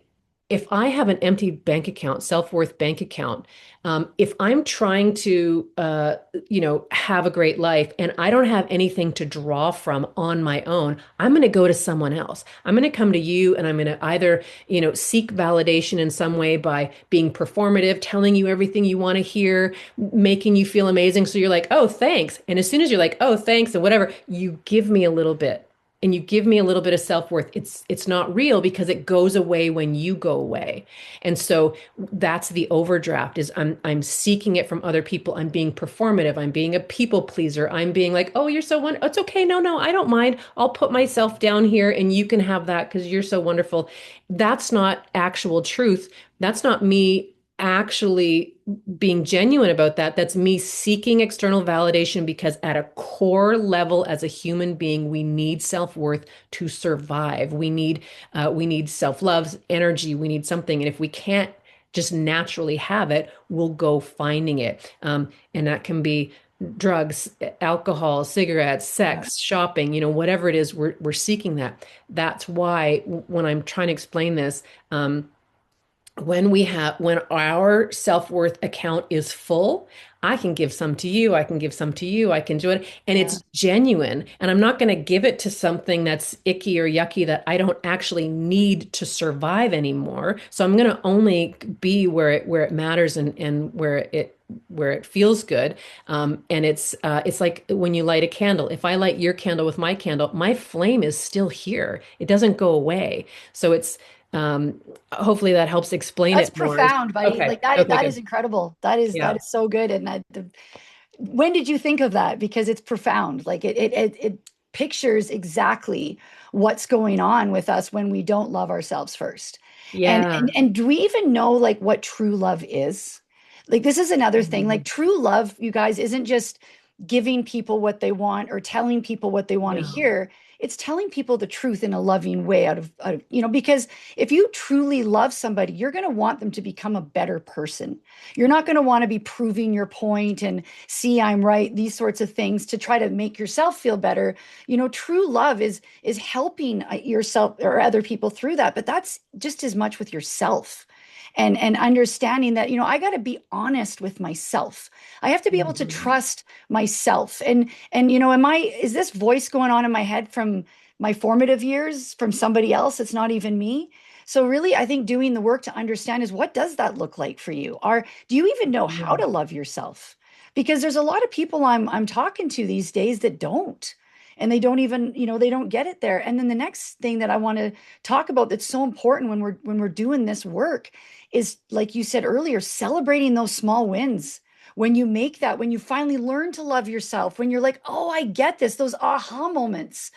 if I have an empty bank account, self-worth bank account, if I'm trying to, have a great life and I don't have anything to draw from on my own, I'm going to go to someone else. I'm going to come to you and I'm going to either, seek validation in some way by being performative, telling you everything you want to hear, making you feel amazing. So you're like, oh, thanks. And as soon as you're like, oh, thanks, and whatever, you give me a little bit. And you give me a little bit of self-worth. It's not real because it goes away when you go away. And so that's the overdraft is I'm seeking it from other people. I'm being performative. I'm being a people pleaser. I'm being like, oh, you're so wonderful. It's okay. No, no, I don't mind. I'll put myself down here and you can have that because you're so wonderful. That's not actual truth. That's not me actually being genuine about that. That's me seeking external validation because at a core level as a human being, we need self-worth to survive. We need self-love, energy, we need something. And if we can't just naturally have it, we'll go finding it. And that can be drugs, alcohol, cigarettes, Yeah. sex, shopping, whatever it is, we're seeking that. That's why when I'm trying to explain this, when our self-worth account is full, I can give some to you, I can give some to you, I can do it, and Yeah. it's genuine. And I'm not going to give it to something that's icky or yucky that I don't actually need to survive anymore. So I'm going to only be where it matters, and where it feels good. And it's like when you light a candle. If I light your candle with my candle, my flame is still here. It doesn't go away. So it's um, hopefully that helps explain That's it more. profound, buddy. Okay. Like that, Okay, that is good. incredible. That Yeah. is so good. And when did you think of that? Because it's profound. Like it pictures exactly what's going on with us when we don't love ourselves first. And Yeah. and do we even know like what true love is? Like this is another thing. Like Mhm. true love, you guys, isn't just giving people what they want or telling people what they want to No. hear. It's telling people the truth in a loving way out of, because if you truly love somebody, you're going to want them to become a better person. You're not going to want to be proving your point and see I'm right, these sorts of things to try to make yourself feel better. True love is helping yourself or other people through that, but that's just as much with yourself. And understanding that, I got to be honest with myself. I have to be able to Mhm. trust myself. And is this voice going on in my head from my formative years, from somebody else? It's not even me. So really, I think doing the work to understand is, what does that look like for you? Do you even know how Yeah. to love yourself? Because there's a lot of people I'm talking to these days that don't. And they don't even, they don't get it there. And then the next thing that I want to talk about that's so important when we're doing this work is, like you said earlier, celebrating those small wins. When you finally learn to love yourself, when you're like, oh, I get this, those aha moments,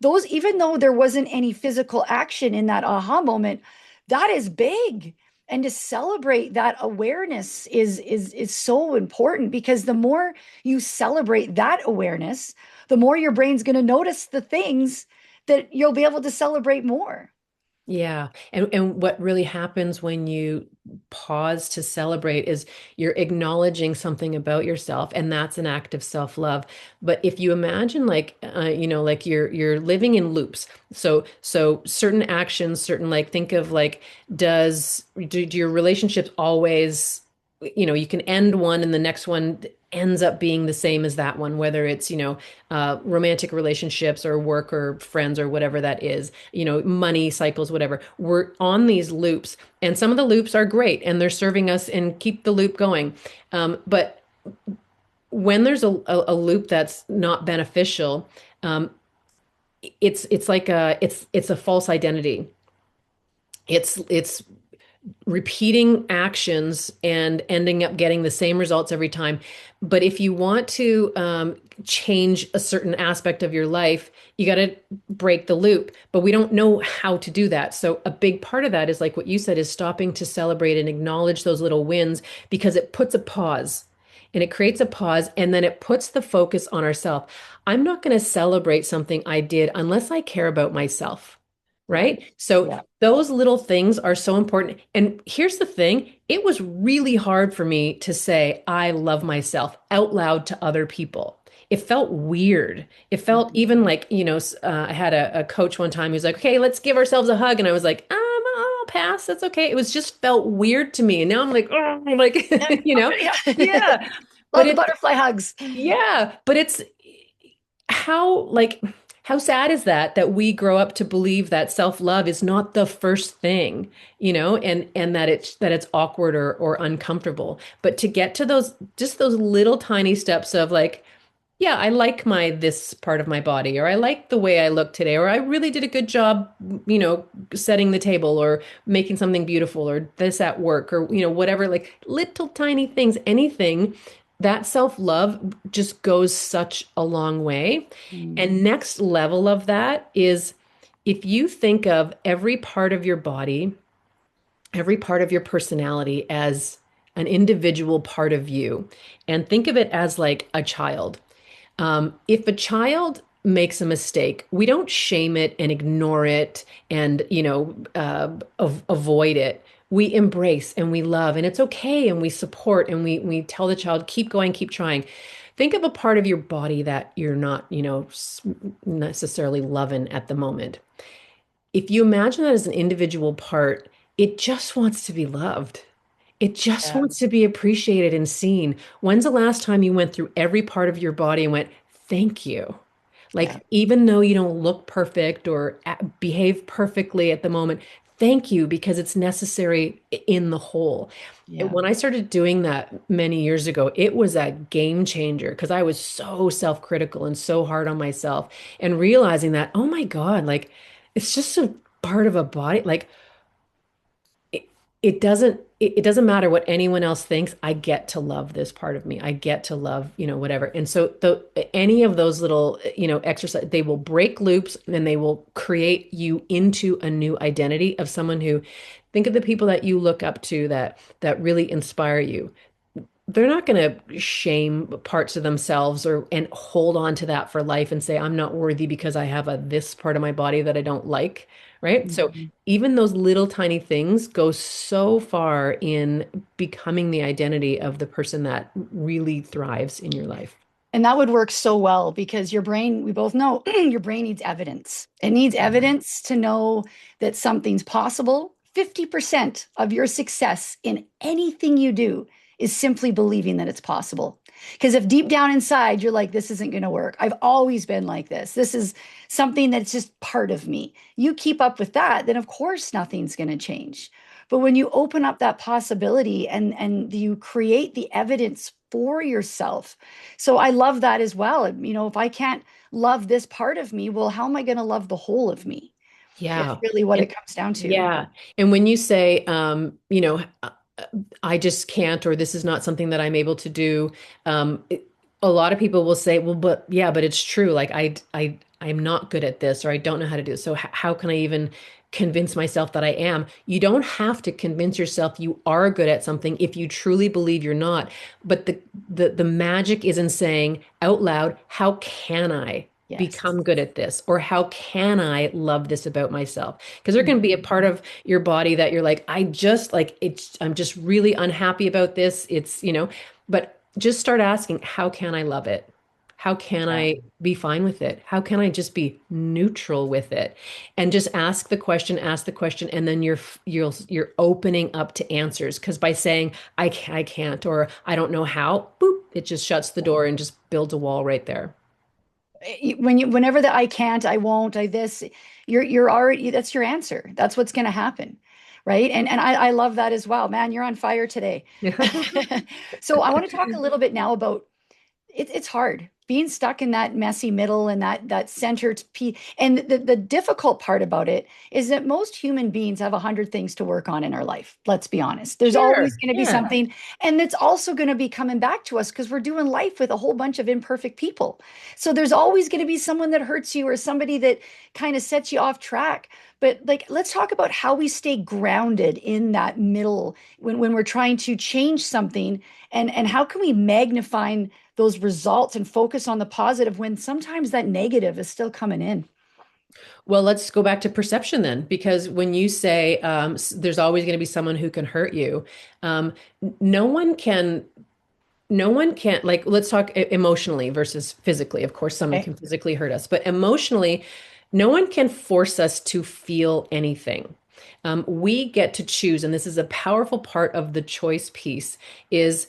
those, even though there wasn't any physical action in that aha moment, that is big. And to celebrate that awareness is so important, because the more you celebrate that awareness, the more your brain's going to notice the things that you'll be able to celebrate more. Yeah. And what really happens when you pause to celebrate is you're acknowledging something about yourself, and that's an act of self-love. But if you imagine like like you're living in loops. So certain actions, certain, like, think of like, do your relationships always, you can end one and the next one ends up being the same as that one, whether it's, romantic relationships or work or friends or whatever that is, money cycles, whatever. We're on these loops, and some of the loops are great and they're serving us and keep the loop going. But when there's a loop that's not beneficial, um, it's like it's a false identity. It's repeating actions and ending up getting the same results every time. But if you want to change a certain aspect of your life, you got to break the loop. But we don't know how to do that. So a big part of that is, like what you said, is stopping to celebrate and acknowledge those little wins, because it puts a pause. And it creates a pause, and then it puts the focus on ourselves. I'm not going to celebrate something I did unless I care about myself. Yeah. Right? So Yeah. those little things are so important. And here's the thing, it was really hard for me to say, I love myself out loud to other people. It felt weird. It felt even like, I had a coach one time who's like, okay, let's give ourselves a hug. And I was like, I'll pass. That's okay. It was just felt weird to me. And now I'm like, oh, like, Yeah. yeah. But Love the it, butterfly hugs. yeah, but it's how, like, how sad is that we grow up to believe that self-love is not the first thing, and that it's awkward or uncomfortable. But to get to those, just those little tiny steps of like, yeah, I like this part of my body, or I like the way I look today, or I really did a good job, setting the table or making something beautiful, or this at work, or whatever, like little tiny things, anything, that self-love just goes such a long way. Mm. And next level of that is, if you think of every part of your body, every part of your personality as an individual part of you, and think of it as like a child. If a child makes a mistake, we don't shame it and ignore it and, avoid it. We embrace and we love, and it's okay, and we support, and we tell the child, keep going, keep trying. Think of a part of your body that you're not, necessarily loving at the moment. If you imagine that as an individual part, it just wants to be loved. It just Yeah. wants to be appreciated and seen. When's the last time you went through every part of your body and went, thank you? Yeah. Like, even though you don't look perfect or behave perfectly at the moment, thank you because it's necessary in the whole. Yeah. When I started doing that many years ago, it was a game changer because I was so self-critical and so hard on myself, and realizing that, oh my God, like it's just a part of a body. Like, it, it doesn't matter what anyone else thinks. I get to love this part of me. I get to love, whatever. And so any of those little, exercise, they will break loops and they will create you into a new identity of someone who, think of the people that you look up to that really inspire you. They're not going to shame parts of themselves or and hold on to that for life and say I'm not worthy because I have a this part of my body that I don't like, right? So Mhm. even those little tiny things go so far in becoming the identity of the person that really thrives in your life. And that would work so well because your brain, we both know your brain needs evidence. It needs evidence to know that something's possible. 50% of your success in anything you do is simply believing that it's possible. Because if deep down inside you're like, this isn't going to work, I've always been like this is something that's just part of me. You keep up with that, then of course nothing's going to change. But when you open up that possibility and you create the evidence for yourself, so I love that as well. If I can't love this part of me, well, how am I going to love the whole of me? It's Yeah. really what And it comes down to. yeah. And when you say, I just can't, or this is not something that I'm able to do, a lot of people will say, well, but yeah, but it's true. Like I'm not good at this, or I don't know how to do it. So how can I even convince myself that I am? You don't have to convince yourself you are good at something if you truly believe you're not. But the magic is in saying out loud, how can I Yes. become good at this? Or how can I love this about myself? Because there can be a Mhm. part of your body that you're like, I just like it's, I'm just really unhappy about this. It's, but just start asking, how can I love it? How can Yeah. I be fine with it? How can I just be neutral with it? And just ask the question, and then you're opening up to answers. Because by saying I can't or I don't know how, boop, it just shuts the door and just builds a wall right there. Whenever the I can't, I won't, I this, you're already, that's your answer. That's what's going to happen. Right. And I love that as well. Man, you're on fire today. So I want to talk a little bit now about it's hard being stuck in that messy middle and that centered piece. And the difficult part about it is that most human beings have 100 things to work on in our life. Let's be honest. There's always Sure. going to be Yeah. something, and it's also going to be coming back to us because we're doing life with a whole bunch of imperfect people. So there's always going to be someone that hurts you or somebody that kind of sets you off track. But like, let's talk about how we stay grounded in that middle when we're trying to change something, and how can we magnify those results and focus on the positive when sometimes that negative is still coming in. Well, let's go back to perception then, because when you say there's always going to be someone who can hurt you, um, no one can, no one can, like, let's talk emotionally versus physically. Of course, someone Okay. can physically hurt us, but emotionally, no one can force us to feel anything. We get to choose, and this is a powerful part of the choice piece, is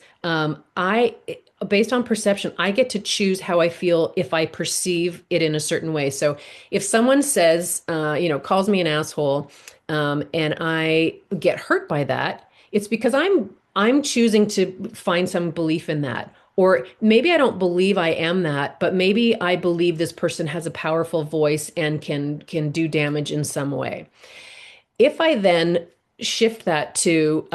based on perception, I get to choose how I feel if I perceive it in a certain way. So if someone says, calls me an asshole, and I get hurt by that, it's because I'm choosing to find some belief in that. Or maybe I don't believe I am that, but maybe I believe this person has a powerful voice and can do damage in some way. If I then shift that to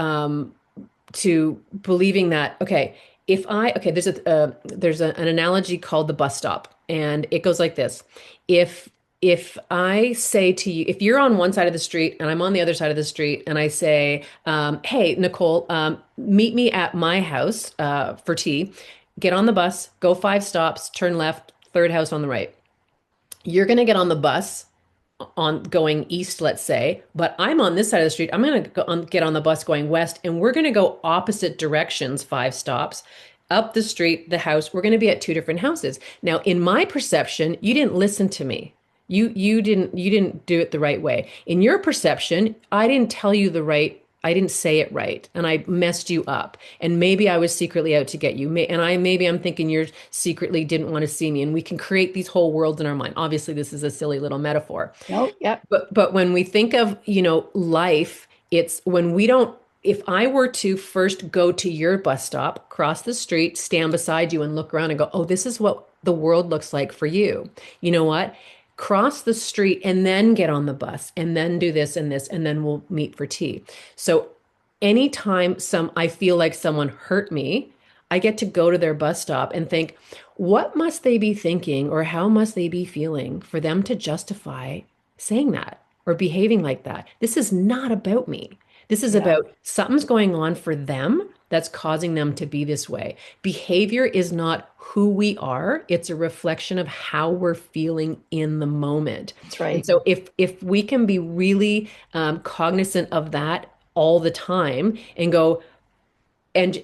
believing that, okay, if I okay, there's an analogy called the bus stop, and it goes like this: if if I say to you, if you're on one side of the street and I'm on the other side of the street, and I say, hey, Nicole, meet me at my house for tea, get on the bus, go 5 stops, turn left, third house on the right. You're going to get on the bus on going east, let's say, but I'm on this side of the street. I'm going to get on the bus going west, and we're going to go opposite directions, 5 stops up the street, the house. We're going to be at two different houses. Now, in my perception, you didn't listen to me. You didn't do it the right way. In your perception, I didn't say it right, and I messed you up. And maybe I was secretly out to get you. Maybe I'm thinking you're secretly didn't want to see me. And we can create these whole worlds in our mind. Obviously, this is a silly little metaphor. No, yep. But when we think of, life, it's when we don't, if I were to first go to your bus stop, cross the street, stand beside you and look around and go, oh, this is what the world looks like for you. You know what? Cross the street and then get on the bus and then do this, and then we'll meet for tea. So anytime I feel like someone hurt me, I get to go to their bus stop and think, what must they be thinking or how must they be feeling for them to justify saying that or behaving like that? This is not about me. This is Yeah, about something's going on for them that's causing them to be this way. Behavior is not who we are, it's a reflection of how we're feeling in the moment. that's And right. so if we can be really cognizant of that all the time and go, and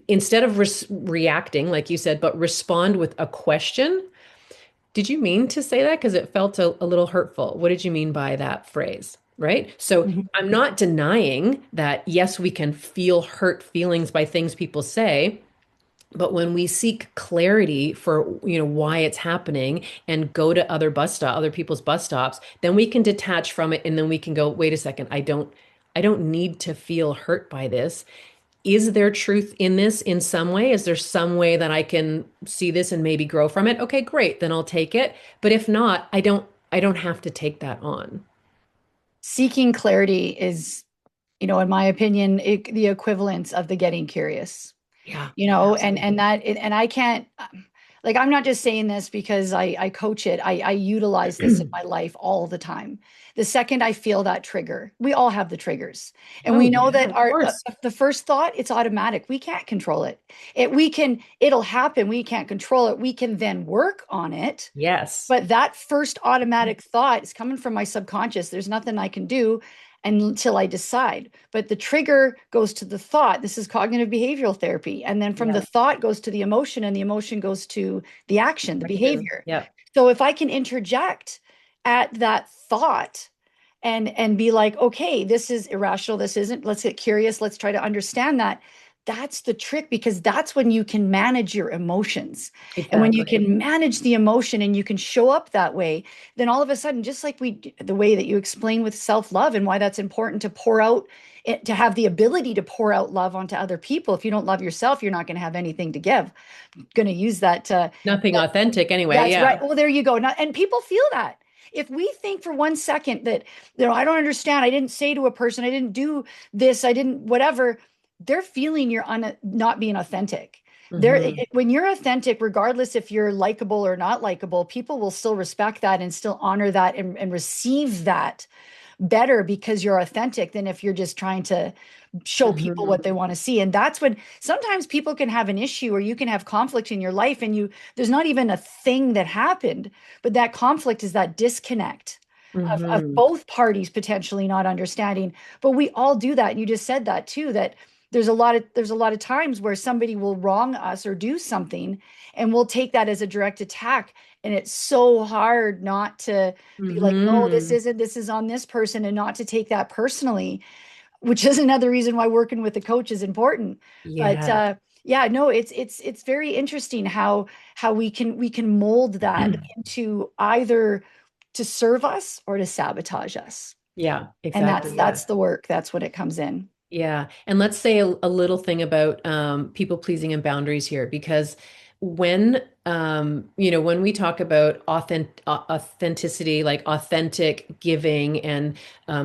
instead of reacting, like you said, but respond with a question. Did you mean to say that? Because it felt a little hurtful. What did you mean by that phrase? Right. So Mhm. I'm not denying that, yes, we can feel hurt feelings by things people say. But when we seek clarity for, why it's happening and go to other people's bus stops, then we can detach from it and then we can go, wait a second, I don't need to feel hurt by this. Is there truth in this in some way? Is there some way that I can see this and maybe grow from it? Okay, great, then I'll take it. But if not, I don't have to take that on. Seeking clarity is, in my opinion, the equivalence of the getting curious. Yeah, And absolutely. and I can't, like, I'm not just saying this because I coach it. I utilize this in my life all the time. The second I feel that trigger, we all have the triggers, and Oh we know yeah, that of our course. the first thought, it's automatic. We can't control it. It'll happen. We can't control it. We can then work on it, Yes. but that first automatic thought is coming from my subconscious. There's nothing I can do until I decide. But the trigger goes to the thought. This is cognitive behavioral therapy. And then from the Yeah. thought goes to the emotion, and the emotion goes to the action, the Action. behavior. Yep. So if I can interject at that thought and be like, okay, this is irrational, this isn't, let's get curious, let's try to understand that. That's the trick, because that's when you can manage your emotions. And when you Exactly. can manage the emotion and you can show up that way, then all of a sudden, just like the way that you explain with self-love and why that's important to pour out, to have the ability to pour out love onto other people. If you don't love yourself, you're not going to have anything to give. I'm going to use Nothing authentic anyway. that's right. Yeah. Well, there you go. Now, and people feel that. If we think for 1 second that, I don't understand, I didn't say to a person, I didn't do this, I didn't whatever, they're feeling you're not being authentic. Hmm. When you're authentic, regardless if you're likable or not likable, people will still respect that and still honor that and receive that better, because you're authentic, than if you're just trying to show people Hmm. what they want to see. And that's when sometimes people can have an issue, or you can have conflict in your life, and there's not even a thing that happened, but that conflict is that disconnect of Hmm. both parties potentially not understanding. But we all do that. And you just said that too, that there's a lot of times where somebody will wrong us or do something, and we'll take that as a direct attack. And it's so hard not to be like, no, Hmm. this is on this person, and not to take that personally, which is another reason why working with a coach is important. But Yeah. yeah, no, it's very interesting how we can mold that into either to serve us or to sabotage us. Yeah, And exactly. that's Yeah. the work. That's when it comes in. Yeah. And let's say a little thing about people pleasing and boundaries here, because when we talk about authenticity, like authentic giving and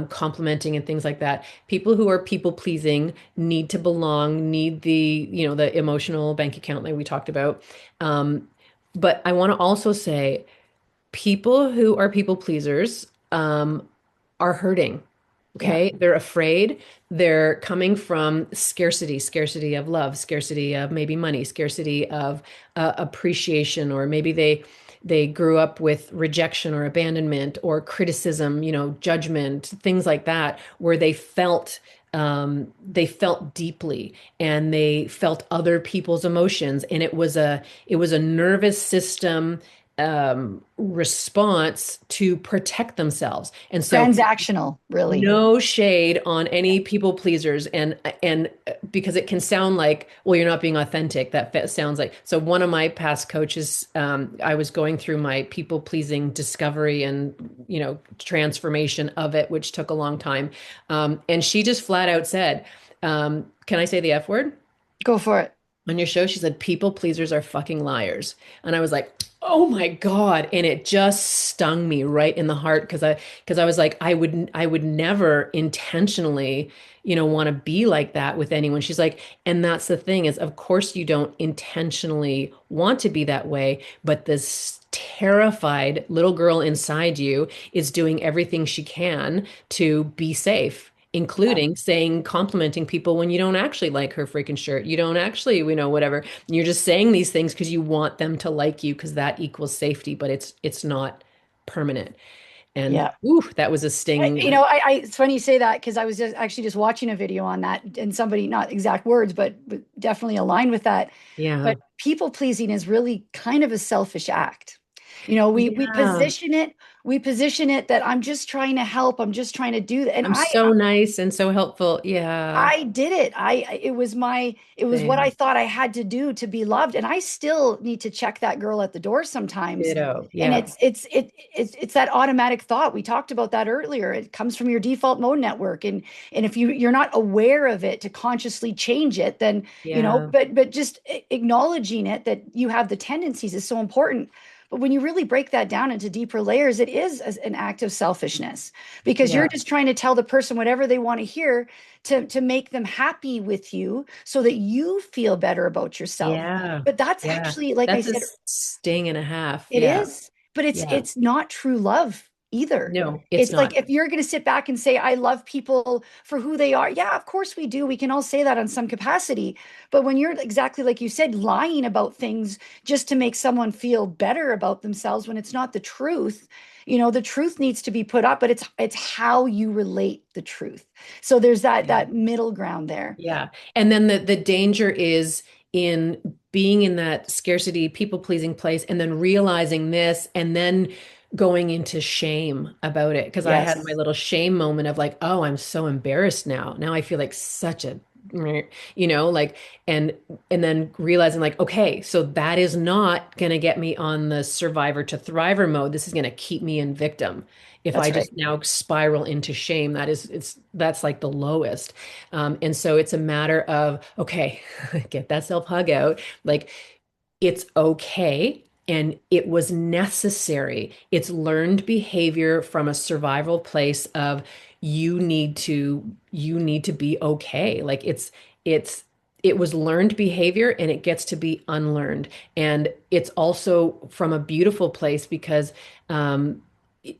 complimenting and things like that, people who are people pleasing need to belong, need the emotional bank account that we talked about. But I want to also say, people who are people pleasers are hurting. Yeah. Okay. They're afraid. They're coming from scarcity, scarcity of love, scarcity of maybe money, scarcity of appreciation, or maybe they grew up with rejection or abandonment or criticism, judgment, things like that, where they felt deeply and they felt other people's emotions, and it was a nervous system response to protect themselves. And so Transactional, really. no shade on any people pleasers, and because it can sound like, well, you're not being authentic. Sounds like, so one of my past coaches, I was going through my people pleasing discovery and transformation of it, which took a long time. And she just flat out said, can I say the F word Go for it. on your show? She said, people pleasers are fucking liars. And I was like, oh my God. And it just stung me right in the heart, because I was like, I would never intentionally, want to be like that with anyone. She's like, and that's the thing is, of course you don't intentionally want to be that way, but this terrified little girl inside you is doing everything she can to be safe, Yeah. including saying, complimenting people when you don't actually like her freaking shirt. You don't actually, whatever. You're just saying these things because you want them to like you, because that equals safety, but it's not permanent. And Yeah. ooh, that was a sting. It's funny you say that because I was just watching a video on that, and somebody, not exact words, but definitely aligned with that. Yeah. But people pleasing is really kind of a selfish act. We Yeah. position it that I'm just trying to help, I'm just trying to do that, and I'm so nice and so helpful. Yeah. I did it. It was what I Same. thought I had to do to be loved. And I still need to check that girl at the door sometimes. Ditto. And Yeah. it's that automatic thought. We talked about that earlier. It comes from your default mode network. And if you're not aware of it to consciously change it, then, Yeah. but just acknowledging it that you have the tendencies is so important. But when you really break that down into deeper layers, it is an act of selfishness because you're Yeah. just trying to tell the person whatever they want to hear to make them happy with you so that you feel better about yourself. Yeah. But that's Yeah. actually, like I That's a said, sting and a half. it Yeah. is, but it's Yeah. it's not true love either. No, it's It's like not. if you're going to sit back and say, I love people for who they are. Yeah, of course we do. We can all say that on some capacity. But when you're exactly like you said, lying about things just to make someone feel better about themselves when it's not the truth, the truth needs to be put up, but it's how you relate the truth. So there's that middle ground there. Yeah. And then the danger is in being in that scarcity, people pleasing place, and then realizing this, and then going into shame about it. Because I had my Yes, little shame moment of like, oh, I'm so embarrassed now. Now I feel like such a, like, and then realizing like, okay, so that is not going to get me on the survivor to thriver mode. This is going to keep me in victim. If I that's right. just now spiral into shame, that's like the lowest. And so it's a matter of, okay, get that self hug out. Like, it's okay. And it was necessary. It's learned behavior from a survival place of you need to be okay. Like it was learned behavior, and it gets to be unlearned. And it's also from a beautiful place because it,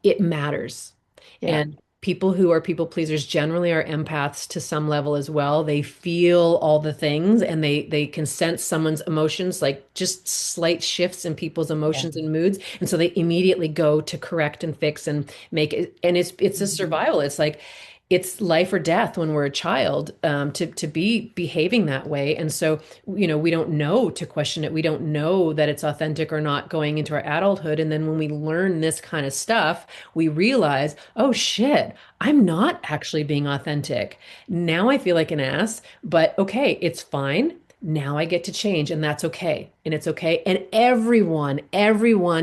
it matters. Yeah, And people who are people pleasers generally are empaths to some level as well. They feel all the things, and they can sense someone's emotions, like just slight shifts in people's yeah. emotions and moods. And so they immediately go to correct and fix and make it. And it's a survival. It's like it's life or death when we're a child, to be behaving that way. And so, we don't know to question it. We don't know that it's authentic or not going into our adulthood. And then when we learn this kind of stuff, we realize, oh shit, I'm not actually being authentic. Now I feel like an ass, but okay, it's fine. Now I get to change, and that's okay. And it's okay. And everyone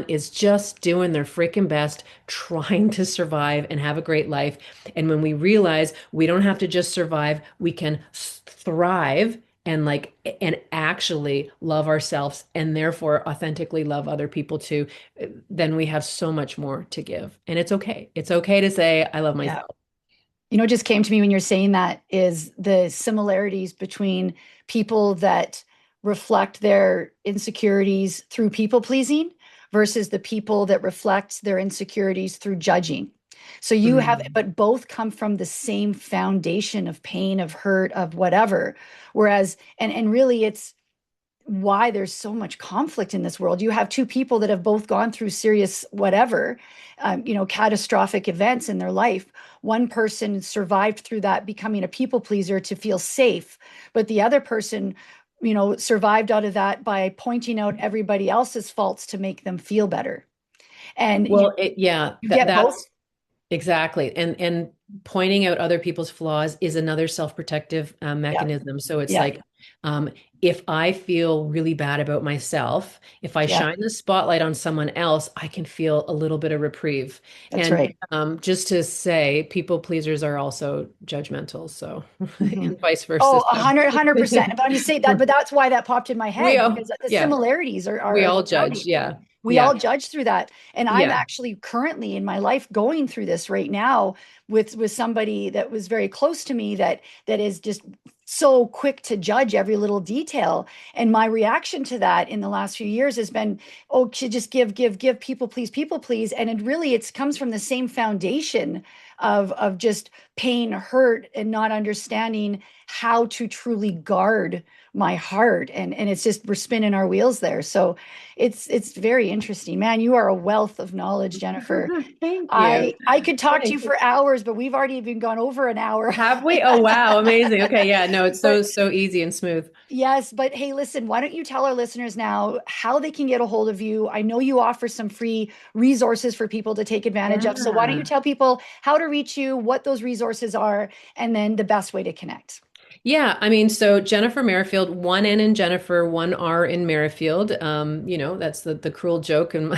is just doing their freaking best, trying to survive and have a great life. And when we realize we don't have to just survive, we can thrive and actually love ourselves, and therefore authentically love other people too, then we have so much more to give. And it's okay. It's okay to say, I love Yeah. myself. What just came to me when you're saying that is the similarities between people that reflect their insecurities through people pleasing versus the people that reflect their insecurities through judging. So you have, Mm. but both come from the same foundation of pain, of hurt, of whatever. Whereas, and really it's why there's so much conflict in this world. You have two people that have both gone through serious whatever, catastrophic events in their life. One person survived through that, becoming a people pleaser to feel safe, but the other person, survived out of that by pointing out everybody else's faults to make them feel better. And Well, you get both. that's exactly. And pointing out other people's flaws is another self-protective Yeah, mechanism. So it's yeah, like, if I feel really bad about myself, if I yeah. shine the spotlight on someone else, I can feel a little bit of reprieve. That's And right. just to say, people pleasers are also judgmental. So, Mhm. and vice versa. Oh, a So hundred percent. But when you say that, but that's why that popped in my we head all, because the yeah, similarities we are all judge. astounding. Yeah. We all Yeah. judge through that. And I'm Yeah. actually currently in my life going through this right now with somebody that was very close to me that is just so quick to judge every little detail. And my reaction to that in the last few years has been, oh, to just give, people please. And it really it comes from the same foundation of just pain, hurt, and not understanding how to truly guard my heart. And it's just we're spinning our wheels there. So it's very interesting. Man, you are a wealth of knowledge, Jenifer. Thank you. I could talk to you Thanks. for hours, but we've already even gone over an hour. Have we? Oh, wow. Amazing. Okay. Yeah. No, it's But so easy and smooth. yes, but hey, listen, why don't you tell our listeners now how they can get a hold of you? I know you offer some free resources for people to take advantage of. So why don't you Yeah. tell people how to reach you, what those resources are, and then the best way to connect? Yeah, I mean, so Jenifer Merifield, one N in Jennifer, one R in Merifield. That's the cruel joke in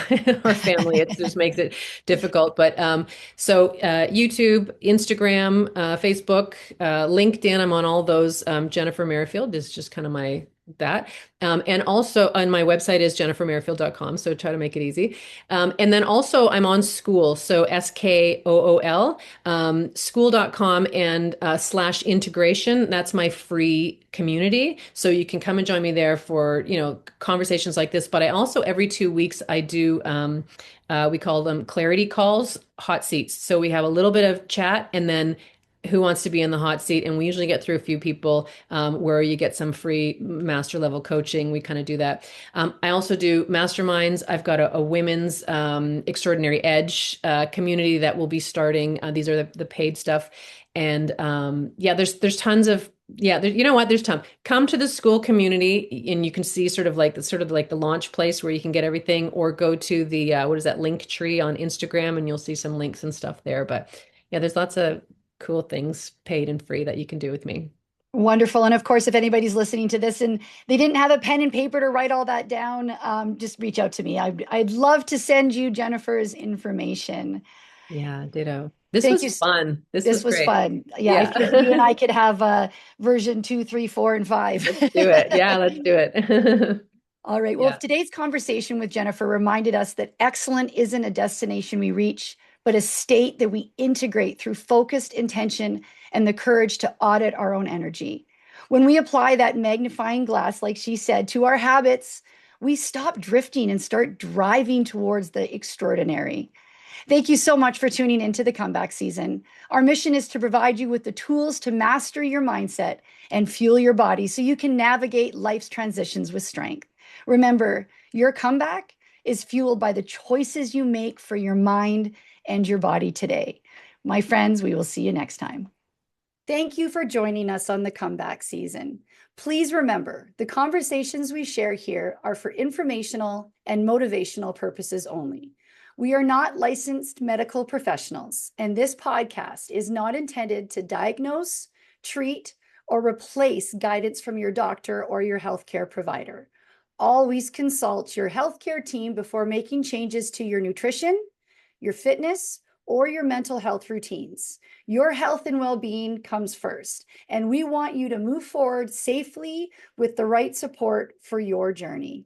our family. It just makes it difficult. But YouTube, Instagram, Facebook, LinkedIn, I'm on all those. Jenifer Merifield is just kind of my that. And also on my website is jennifermerifield.com. So try to make it easy. And then also I'm on School. So SKOOL, school.com and /integration. That's my free community. So you can come and join me there for, conversations like this. But I also, every 2 weeks, I do, we call them clarity calls, hot seats. So we have a little bit of chat and then who wants to be in the hot seat. And we usually get through a few people where you get some free master level coaching. We kind of do that. I also do masterminds. I've got a women's extraordinary edge community that will be starting. These are the paid stuff. And there's tons of you know what? There's ton. Come to the school community, and you can see sort of like the launch place where you can get everything, or go to the what is that link tree on Instagram, and you'll see some links and stuff there. But yeah, there's lots of cool things, paid and free, that you can do with me. Wonderful. And of course, if anybody's listening to this and they didn't have a pen and paper to write all that down, just reach out to me. I'd love to send you Jennifer's information. Yeah, ditto. This Thank was you. fun. This was This was great. fun. Yeah, I Yeah. feel you and I could have version 2, 3, 4, and 5. Let's do it. Yeah, let's do it. All right. Well, Yeah. if today's conversation with Jenifer reminded us that excellent isn't a destination we reach, but a state that we integrate through focused intention and the courage to audit our own energy. When we apply that magnifying glass, like she said, to our habits, we stop drifting and start driving towards the extraordinary. Thank you so much for tuning into the comeback season. Our mission is to provide you with the tools to master your mindset and fuel your body so you can navigate life's transitions with strength. Remember, your comeback is fueled by the choices you make for your mind and your body today. My friends, we will see you next time. Thank you for joining us on the comeback season. Please remember, the conversations we share here are for informational and motivational purposes only. We are not licensed medical professionals, and this podcast is not intended to diagnose, treat, or replace guidance from your doctor or your healthcare provider. Always consult your healthcare team before making changes to your nutrition, your fitness, or your mental health routines. Your health and well-being comes first, and we want you to move forward safely with the right support for your journey.